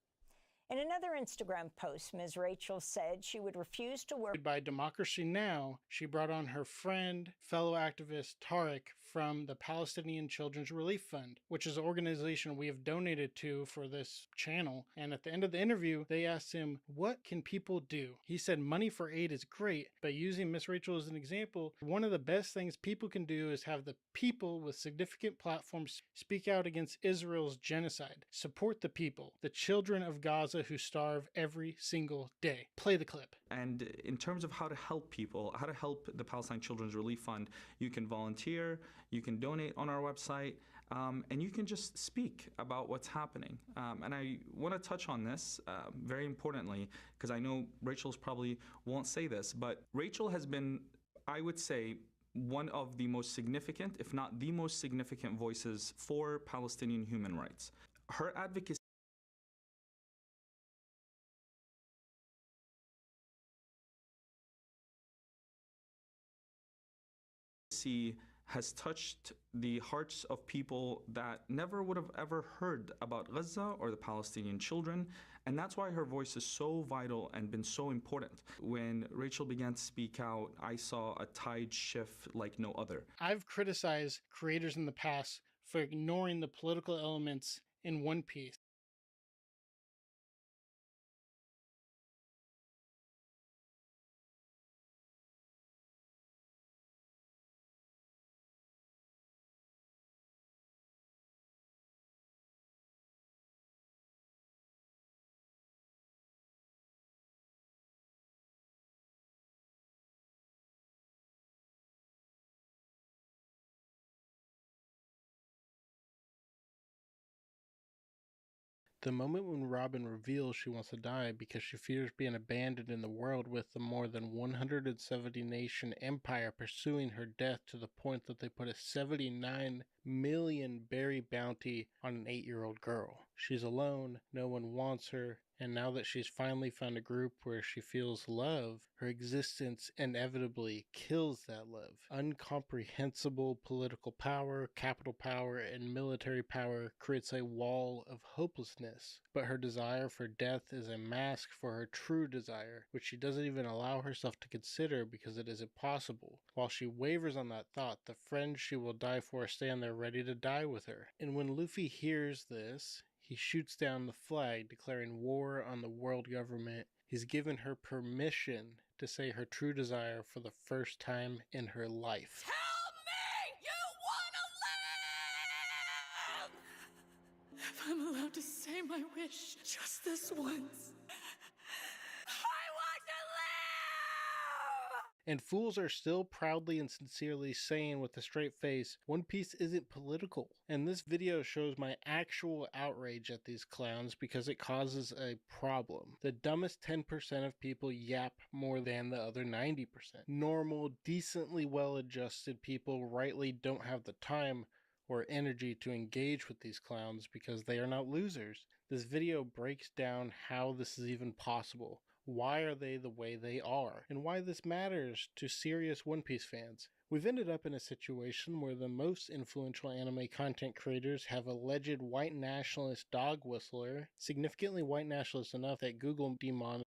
In another Instagram post, Ms. Rachel said she would refuse to work. By Democracy Now!, she brought on her friend, fellow activist Tariq from the Palestinian Children's Relief Fund, which is an organization we have donated to for this channel. And at the end of the interview, they asked him, what can people do? He said money for aid is great, but using Miss Rachel as an example, one of the best things people can do is have the people with significant platforms speak out against Israel's genocide. Support the people, the children of Gaza who starve every single day. Play the clip. And in terms of how to help people, how to help the Palestine Children's Relief Fund, you can volunteer, you can donate on our website, and you can just speak about what's happening. And I want to touch on this very importantly, because I know Rachel's probably won't say this, but Rachel has been, I would say, one of the most significant, if not the most significant voices for Palestinian human rights. Her advocacy see has touched the hearts of people that never would have ever heard about Gaza or the Palestinian children. And that's why her voice is so vital and been so important. When Rachel began to speak out, I saw a tide shift like no other. I've criticized creators in the past for ignoring the political elements in One Piece. The moment when Robin reveals she wants to die because she fears being abandoned in the world with the more than 170 nation empire pursuing her death to the point that they put a 79 million berry bounty on an 8-year-old girl. She's alone, no one wants her, and now that she's finally found a group where she feels love, her existence inevitably kills that love. Incomprehensible political power, capital power, and military power creates a wall of hopelessness. But her desire for death is a mask for her true desire, which she doesn't even allow herself to consider because it is impossible. While she wavers on that thought, the friends she will die for stand there ready to die with her. And when Luffy hears this, he shoots down the flag, declaring war on the world government. He's given her permission to say her true desire for the first time in her life. Tell me you want to live! If I'm allowed to say my wish just this once, I want to live! And fools are still proudly and sincerely saying with a straight face, One Piece isn't political. And this video shows my actual outrage at these clowns because it causes a problem. The dumbest 10% of people yap more than the other 90%. Normal, decently well-adjusted people rightly don't have the time or energy to engage with these clowns because they are not losers. This video breaks down how this is even possible. Why are they the way they are? And why this matters to serious One Piece fans. We've ended up in a situation where the most influential anime content creators have alleged white nationalist dog whistler, significantly white nationalist enough that Google demonetized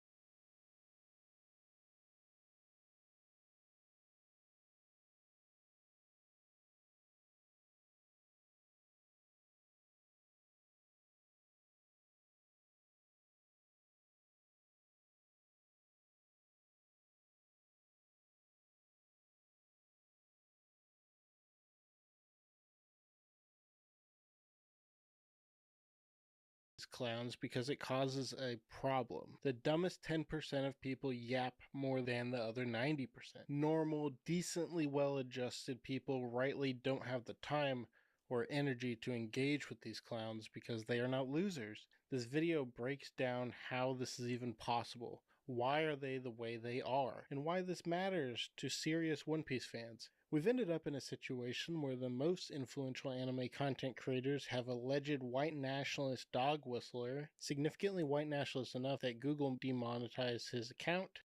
clowns because it causes a problem. The dumbest 10% of people yap more than the other 90%. Normal, decently well-adjusted people rightly don't have the time or energy to engage with these clowns because they are not losers. This video breaks down how this is even possible. Why are they the way they are? And why this matters to serious One Piece fans. We've ended up in a situation where the most influential anime content creators have alleged white nationalist dog whistler, significantly white nationalist enough that Google demonetized his account.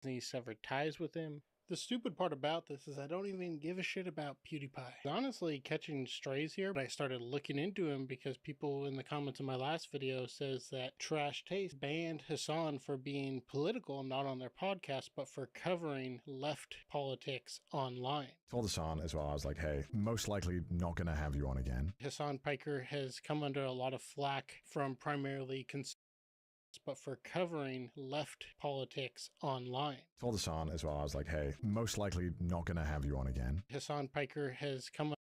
Disney severed ties with him. The stupid part about this is I don't even give a shit about PewDiePie. Honestly, catching strays here, but I started looking into him because people in the comments of my last video says that Trash Taste banned Hassan for being political, not on their podcast, but for covering left politics online. Told Hassan as well, I was like, hey, most likely not going to have you on again. Hassan Piker has come under a lot of flack from primarily but for covering left politics online. Told Hassan as well, I was like, hey, most likely not going to have you on again. Hassan Piker has come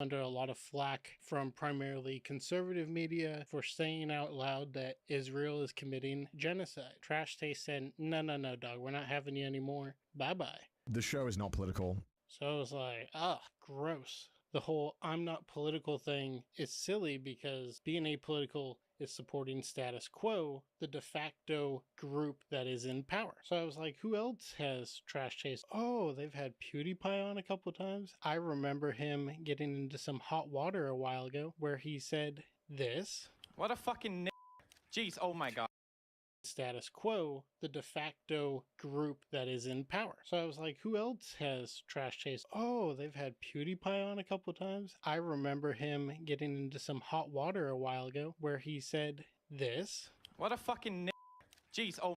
under a lot of flack from primarily conservative media for saying out loud that Israel is committing genocide. Trash Taste said, no, dog, we're not having you anymore. Bye-bye. The show is not political. So I was like, gross. The whole I'm not political thing is silly because being apolitical is supporting status quo, the de facto group that is in power. So I was like, who else has Trash Taste? Oh, they've had PewDiePie on a couple times. I remember him getting into some hot water a while ago where he said this. What a fucking jeez, oh my god. Status quo, the de facto group that is in power. So I was like, who else has Trash Taste? Oh, they've had PewDiePie on a couple times. I remember him getting into some hot water a while ago where he said this. What a fucking jeez, oh.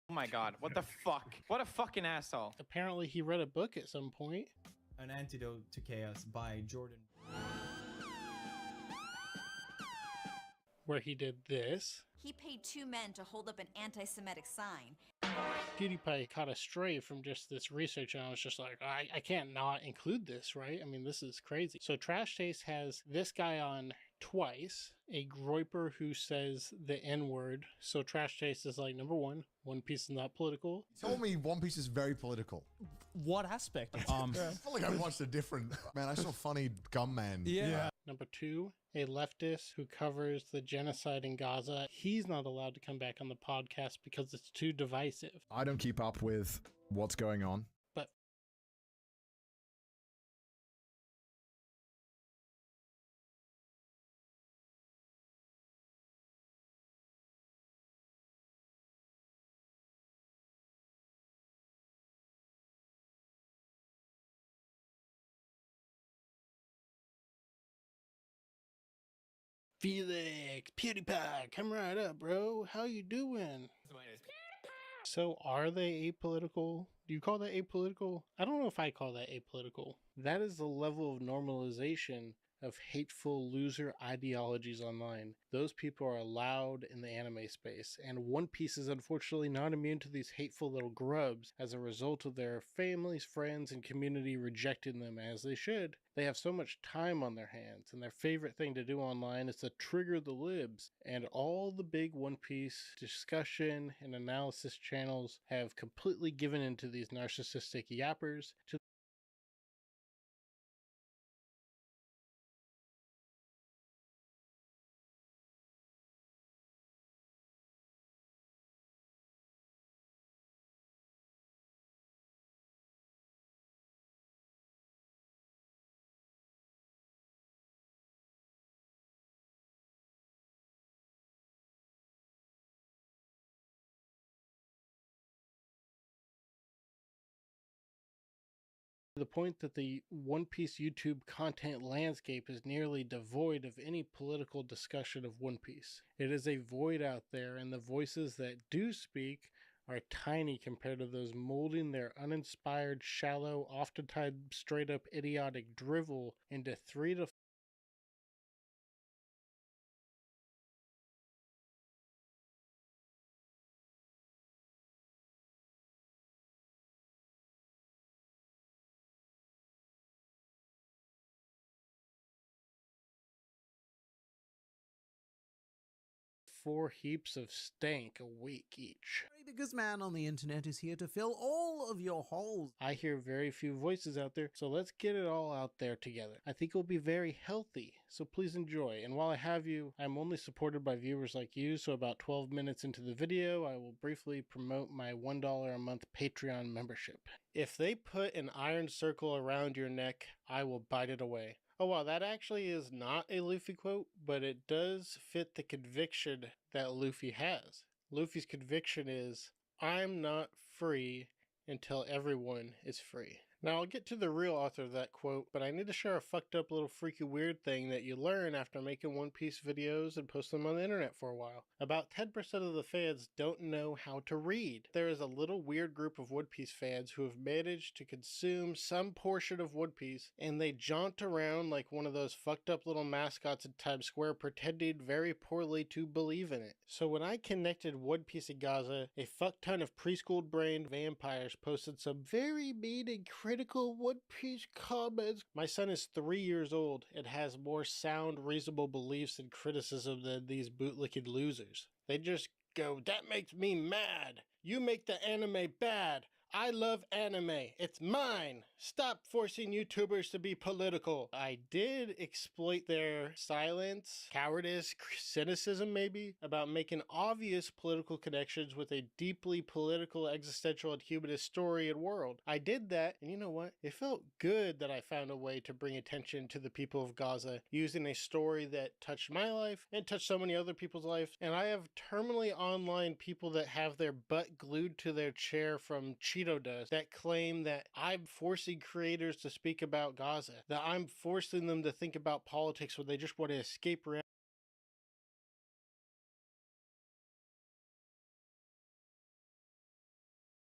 Oh my god, what the fuck? What a fucking asshole. Apparently he read a book at some point. An Antidote to Chaos by Jordan. Where he did this. He paid 2 men to hold up an anti-Semitic sign. PewDiePie caught a stray from just this research, and I was just like, I can't not include this, right? I mean, this is crazy. So Trash Taste has this guy on twice, a groiper who says the N-word. So Trash Taste is like, number one, One Piece is not political. You told me One Piece is very political. What aspect? I feel like I watched a different... Man, I saw Funny Gum Man. Yeah. Number two, a leftist who covers the genocide in Gaza. He's not allowed to come back on the podcast because it's too divisive. I don't keep up with what's going on. But Felix, PewDiePie, come right up, bro. How you doing? So are they apolitical? Do you call that apolitical? I don't know if I call that apolitical. That is the level of normalization of hateful loser ideologies online. Those people are allowed in the anime space, and One Piece is unfortunately not immune to these hateful little grubs as a result of their families, friends, and community rejecting them as they should. They have so much time on their hands, and their favorite thing to do online is to trigger the libs, and all the big One Piece discussion and analysis channels have completely given into these narcissistic yappers to the point that the One Piece YouTube content landscape is nearly devoid of any political discussion of One Piece. It is a void out there, and the voices that do speak are tiny compared to those molding their uninspired, shallow, oftentimes straight up idiotic drivel into 3 to four heaps of stank a week each. Because man on the internet is here to fill all of your holes. I hear very few voices out there, so let's get it all out there together. I think it'll be very healthy, so please enjoy. And while I have you, I'm only supported by viewers like you, so about 12 minutes into the video, I will briefly promote my $1 a month Patreon membership. If they put an iron circle around your neck, I will bite it away. Oh wow, that actually is not a Luffy quote, but it does fit the conviction that Luffy has. Luffy's conviction is, I'm not free until everyone is free. Now, I'll get to the real author of that quote, but I need to share a fucked up little freaky weird thing that you learn after making One Piece videos and post them on the internet for a while. About 10% of the fans don't know how to read. There is a little weird group of One Piece fans who have managed to consume some portion of One Piece, and they jaunt around like one of those fucked up little mascots in Times Square pretending very poorly to believe in it. So when I connected One Piece and Gaza, a fuck ton of preschool brained vampires posted some very mean and critical One Piece comments. My son is 3 years old and has more sound, reasonable beliefs and criticism than these bootlicking losers. They just go, "That makes me mad. You make the anime bad. I love anime. It's mine. Stop forcing YouTubers to be political." I did exploit their silence, cowardice, cynicism maybe, about making obvious political connections with a deeply political, existential, and humanist story and world. I did that, and you know what? It felt good that I found a way to bring attention to the people of Gaza using a story that touched my life and touched so many other people's lives. And I have terminally online people that have their butt glued to their chair from Cheeto dust that claim that I'm forcing creators to speak about Gaza, that I'm forcing them to think about politics when they just want to escape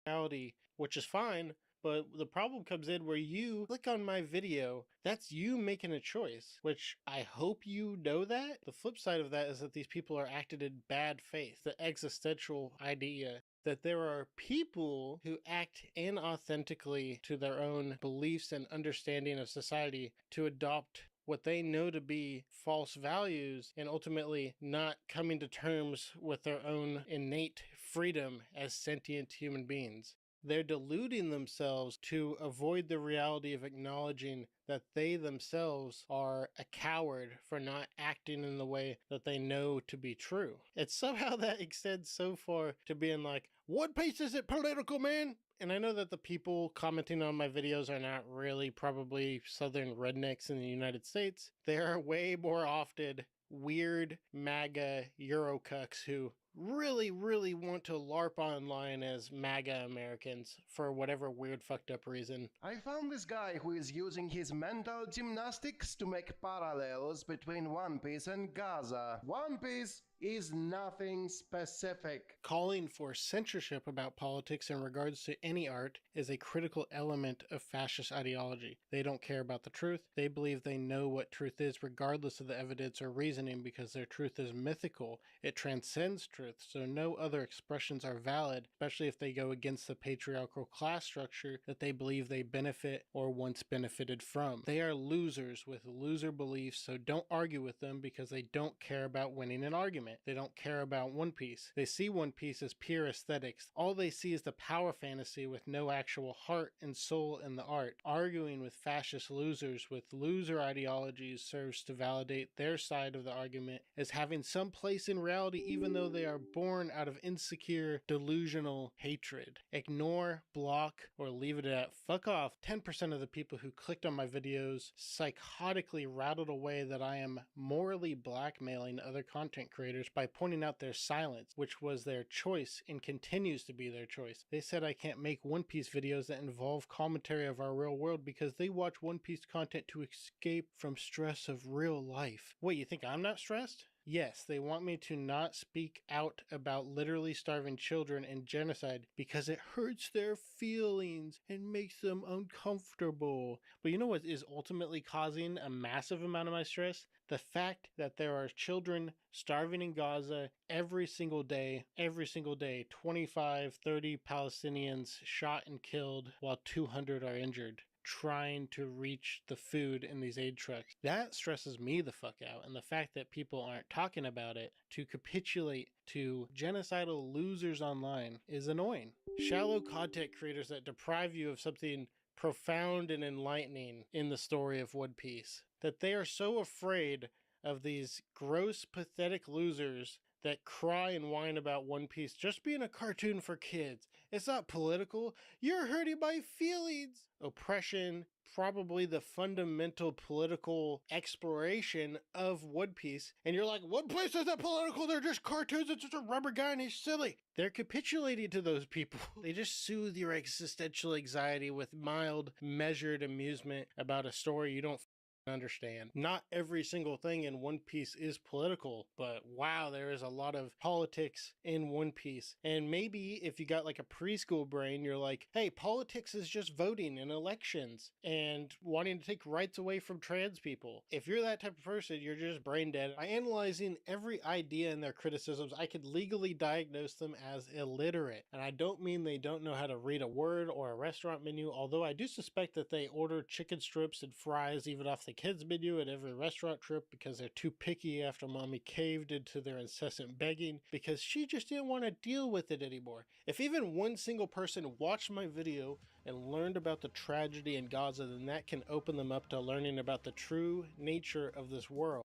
reality, which is fine. But the problem comes in where you click on my video, that's you making a choice, which I hope you know that. The flip side of that is that these people are acting in bad faith. The existential idea that there are people who act inauthentically to their own beliefs and understanding of society to adopt what they know to be false values and ultimately not coming to terms with their own innate freedom as sentient human beings. They're deluding themselves to avoid the reality of acknowledging that they themselves are a coward for not acting in the way that they know to be true. And somehow that extends so far to being like, One Piece isn't political, man! And I know that the people commenting on my videos are not really probably southern rednecks in the United States. They are way more often weird MAGA Eurocucks who really want to LARP online as MAGA Americans for whatever weird fucked up reason. I found this guy who is using his mental gymnastics to make parallels between One Piece and Gaza. One Piece is nothing specific. Calling for censorship about politics in regards to any art is a critical element of fascist ideology. They don't care about the truth. They believe they know what truth is regardless of the evidence or reasoning because their truth is mythical. It transcends truth, so no other expressions are valid, especially if they go against the patriarchal class structure that they believe they benefit or once benefited from. They are losers with loser beliefs, so don't argue with them because they don't care about winning an argument. They don't care about One Piece. They see One Piece as pure aesthetics. All they see is the power fantasy with no actual heart and soul in the art. Arguing with fascist losers with loser ideologies serves to validate their side of the argument as having some place in reality even though they are born out of insecure, delusional hatred. Ignore, block, or leave it at fuck off. 10% of the people who clicked on my videos psychotically rattled away that I am morally blackmailing other content creators by pointing out their silence, which was their choice and continues to be their choice. They said I can't make One Piece videos that involve commentary of our real world because they watch One Piece content to escape from stress of real life. Wait, you think I'm not stressed? Yes, they want me to not speak out about literally starving children and genocide because it hurts their feelings and makes them uncomfortable. But you know what is ultimately causing a massive amount of my stress? The fact that there are children starving in Gaza every single day, 25, 30 Palestinians shot and killed while 200 are injured, trying to reach the food in these aid trucks. That stresses me the fuck out, and the fact that people aren't talking about it to capitulate to genocidal losers online is annoying. Shallow content creators that deprive you of something profound and enlightening in the story of One Piece, that they are so afraid of these gross, pathetic losers that cry and whine about One Piece just being a cartoon for kids. It's not political. You're hurting my feelings. Oppression, probably the fundamental political exploration of One Piece. And you're like, One Piece isn't political. They're just cartoons. It's just a rubber guy and he's silly. They're capitulating to those people. They just soothe your existential anxiety with mild, measured amusement about a story you don't understand. Not every single thing in One Piece is political, but wow, there is a lot of politics in One Piece. And maybe if you got like a preschool brain, you're like, hey, politics is just voting in elections and wanting to take rights away from trans people. If you're that type of person, you're just brain dead. By analyzing every idea in their criticisms, I could legally diagnose them as illiterate. And I don't mean they don't know how to read a word or a restaurant menu, although I do suspect that they order chicken strips and fries even off the kids menu at every restaurant trip because they're too picky after mommy caved into their incessant begging because she just didn't want to deal with it anymore. If even one single person watched my video and learned about the tragedy in Gaza, then that can open them up to learning about the true nature of this world.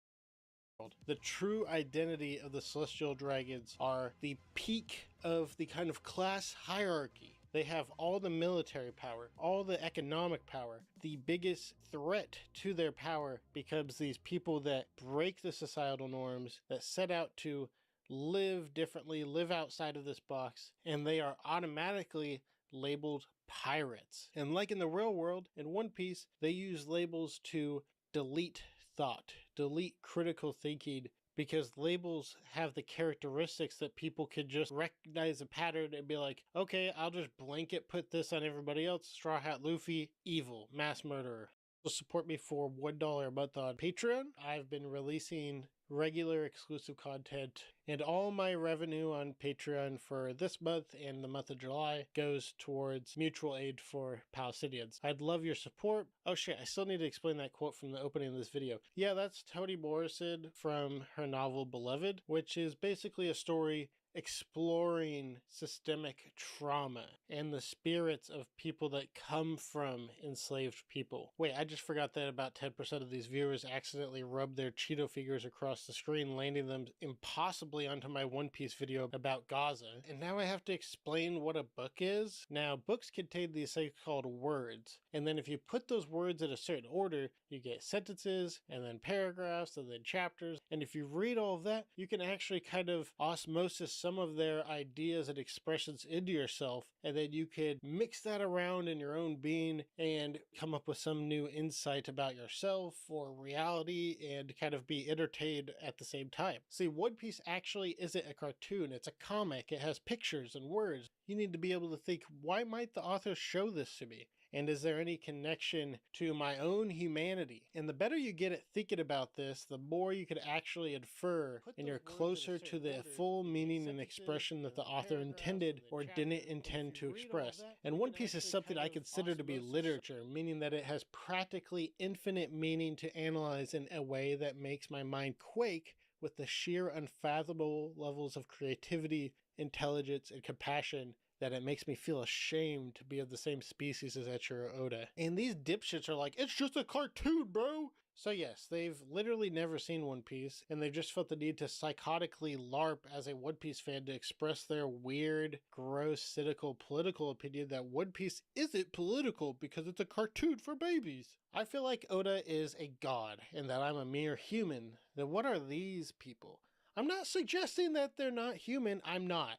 The true identity of the Celestial Dragons are the peak of the kind of class hierarchy. They have all the military power, all the economic power. The biggest threat to their power becomes these people that break the societal norms, that set out to live differently, live outside of this box, and they are automatically labeled pirates. And like in the real world, in One Piece, they use labels to delete thought, delete critical thinking, because labels have the characteristics that people could just recognize a pattern and be like, okay, I'll just blanket put this on everybody else. Straw Hat Luffy, evil, mass murderer. Support me for $1 a month on Patreon. I've been releasing regular exclusive content, and all my revenue on Patreon for this month and the month of July goes towards mutual aid for Palestinians. I'd love your support. Oh shit, I still need to explain that quote from the opening of this video. Yeah, that's Toni Morrison from her novel Beloved, which is basically a story exploring systemic trauma and the spirits of people that come from enslaved people. Wait, I just forgot that about 10% of these viewers accidentally rubbed their Cheeto figures across the screen, landing them impossibly onto my One Piece video about Gaza. And now I have to explain what a book is. Now, books contain these so-called words, and then if you put those words in a certain order, you get sentences, and then paragraphs, and then chapters. And if you read all of that, you can actually kind of osmosis some of their ideas and expressions into yourself, and then you could mix that around in your own being and come up with some new insight about yourself or reality and kind of be entertained at the same time. See, One Piece actually isn't a cartoon, it's a comic. It has pictures and words. You need to be able to think, why might the author show this to me? And is there any connection to my own humanity? And the better you get at thinking about this, the more you could actually infer, and you're closer to the full meaning and expression that the author intended or didn't intend to express. And One Piece is something I consider to be literature, meaning that it has practically infinite meaning to analyze in a way that makes my mind quake with the sheer unfathomable levels of creativity, intelligence, and compassion that it makes me feel ashamed to be of the same species as Eiichiro Oda. And these dipshits are like, it's just a cartoon, bro! So yes, they've literally never seen One Piece, and they've just felt the need to psychotically LARP as a One Piece fan to express their weird, gross, cynical, political opinion that One Piece isn't political because it's a cartoon for babies. I feel like Oda is a god, and that I'm a mere human. Then what are these people? I'm not suggesting that they're not human. I'm not.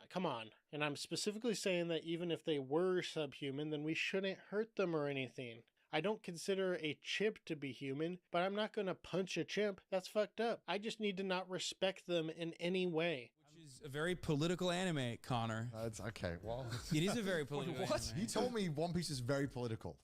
Come on. And I'm specifically saying that even if they were subhuman, then we shouldn't hurt them or anything. I don't consider a chimp to be human, but I'm not going to punch a chimp. That's fucked up. I just need to not respect them in any way. Which is a very political anime, Connor. It's okay. Well, it is a very political what? anime. You told me One Piece is very political.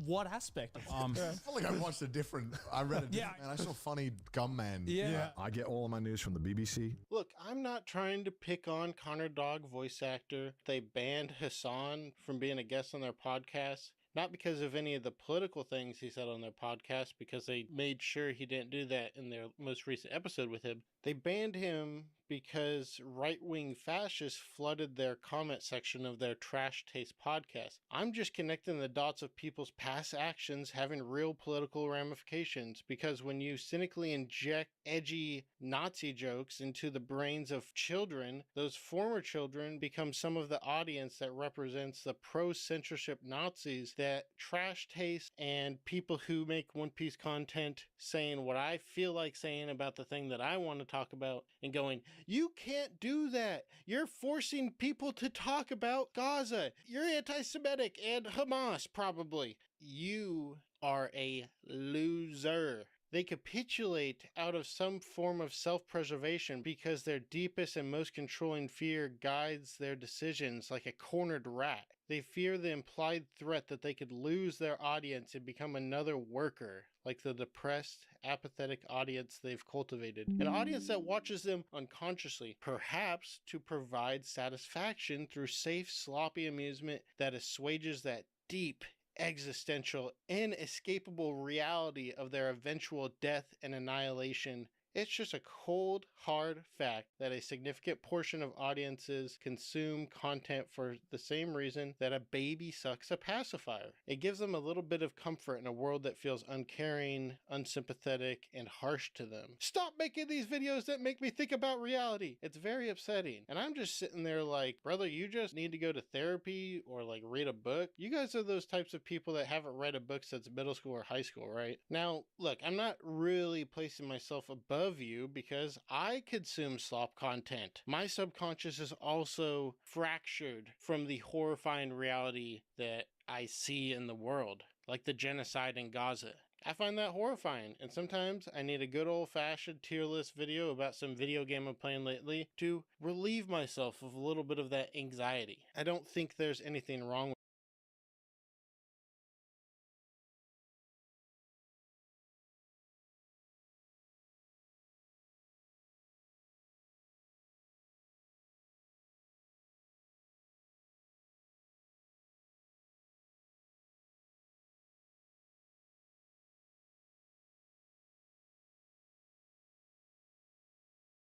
What aspect? I feel like I watched a different. I read a different. And I saw Funny Gum Man. Yeah. I get all of my news from the BBC. Look, I'm not trying to pick on Connor Dog voice actor. They banned Hassan from being a guest on their podcast. Not because of any of the political things he said on their podcast, because they made sure he didn't do that in their most recent episode with him. They banned him because right-wing fascists flooded their comment section of their Trash Taste podcast. I'm just connecting the dots of people's past actions having real political ramifications, because when you cynically inject edgy Nazi jokes into the brains of children, those former children become some of the audience that represents the pro-censorship Nazis that Trash Taste and people who make One Piece content saying what I feel like saying about the thing that I want to talk about and going, you can't do that. You're forcing people to talk about Gaza. You're anti-Semitic and Hamas, probably. You are a loser. They capitulate out of some form of self-preservation because their deepest and most controlling fear guides their decisions like a cornered rat. They fear the implied threat that they could lose their audience and become another worker, like the depressed, apathetic audience they've cultivated. An audience that watches them unconsciously, perhaps to provide satisfaction through safe, sloppy amusement that assuages that deep, existential, inescapable reality of their eventual death and annihilation. It's just a cold, hard fact that a significant portion of audiences consume content for the same reason that a baby sucks a pacifier. It gives them a little bit of comfort in a world that feels uncaring, unsympathetic, and harsh to them. Stop making these videos that make me think about reality. It's very upsetting. And I'm just sitting there like, brother, you just need to go to therapy or like read a book. You guys are those types of people that haven't read a book since middle school or high school, right? Now, look, I'm not really placing myself above you because I consume slop content. My subconscious is also fractured from the horrifying reality that I see in the world, like the genocide in Gaza. I find that horrifying, and sometimes I need a good old-fashioned tier list video about some video game I'm playing lately to relieve myself of a little bit of that anxiety. I don't think there's anything wrong with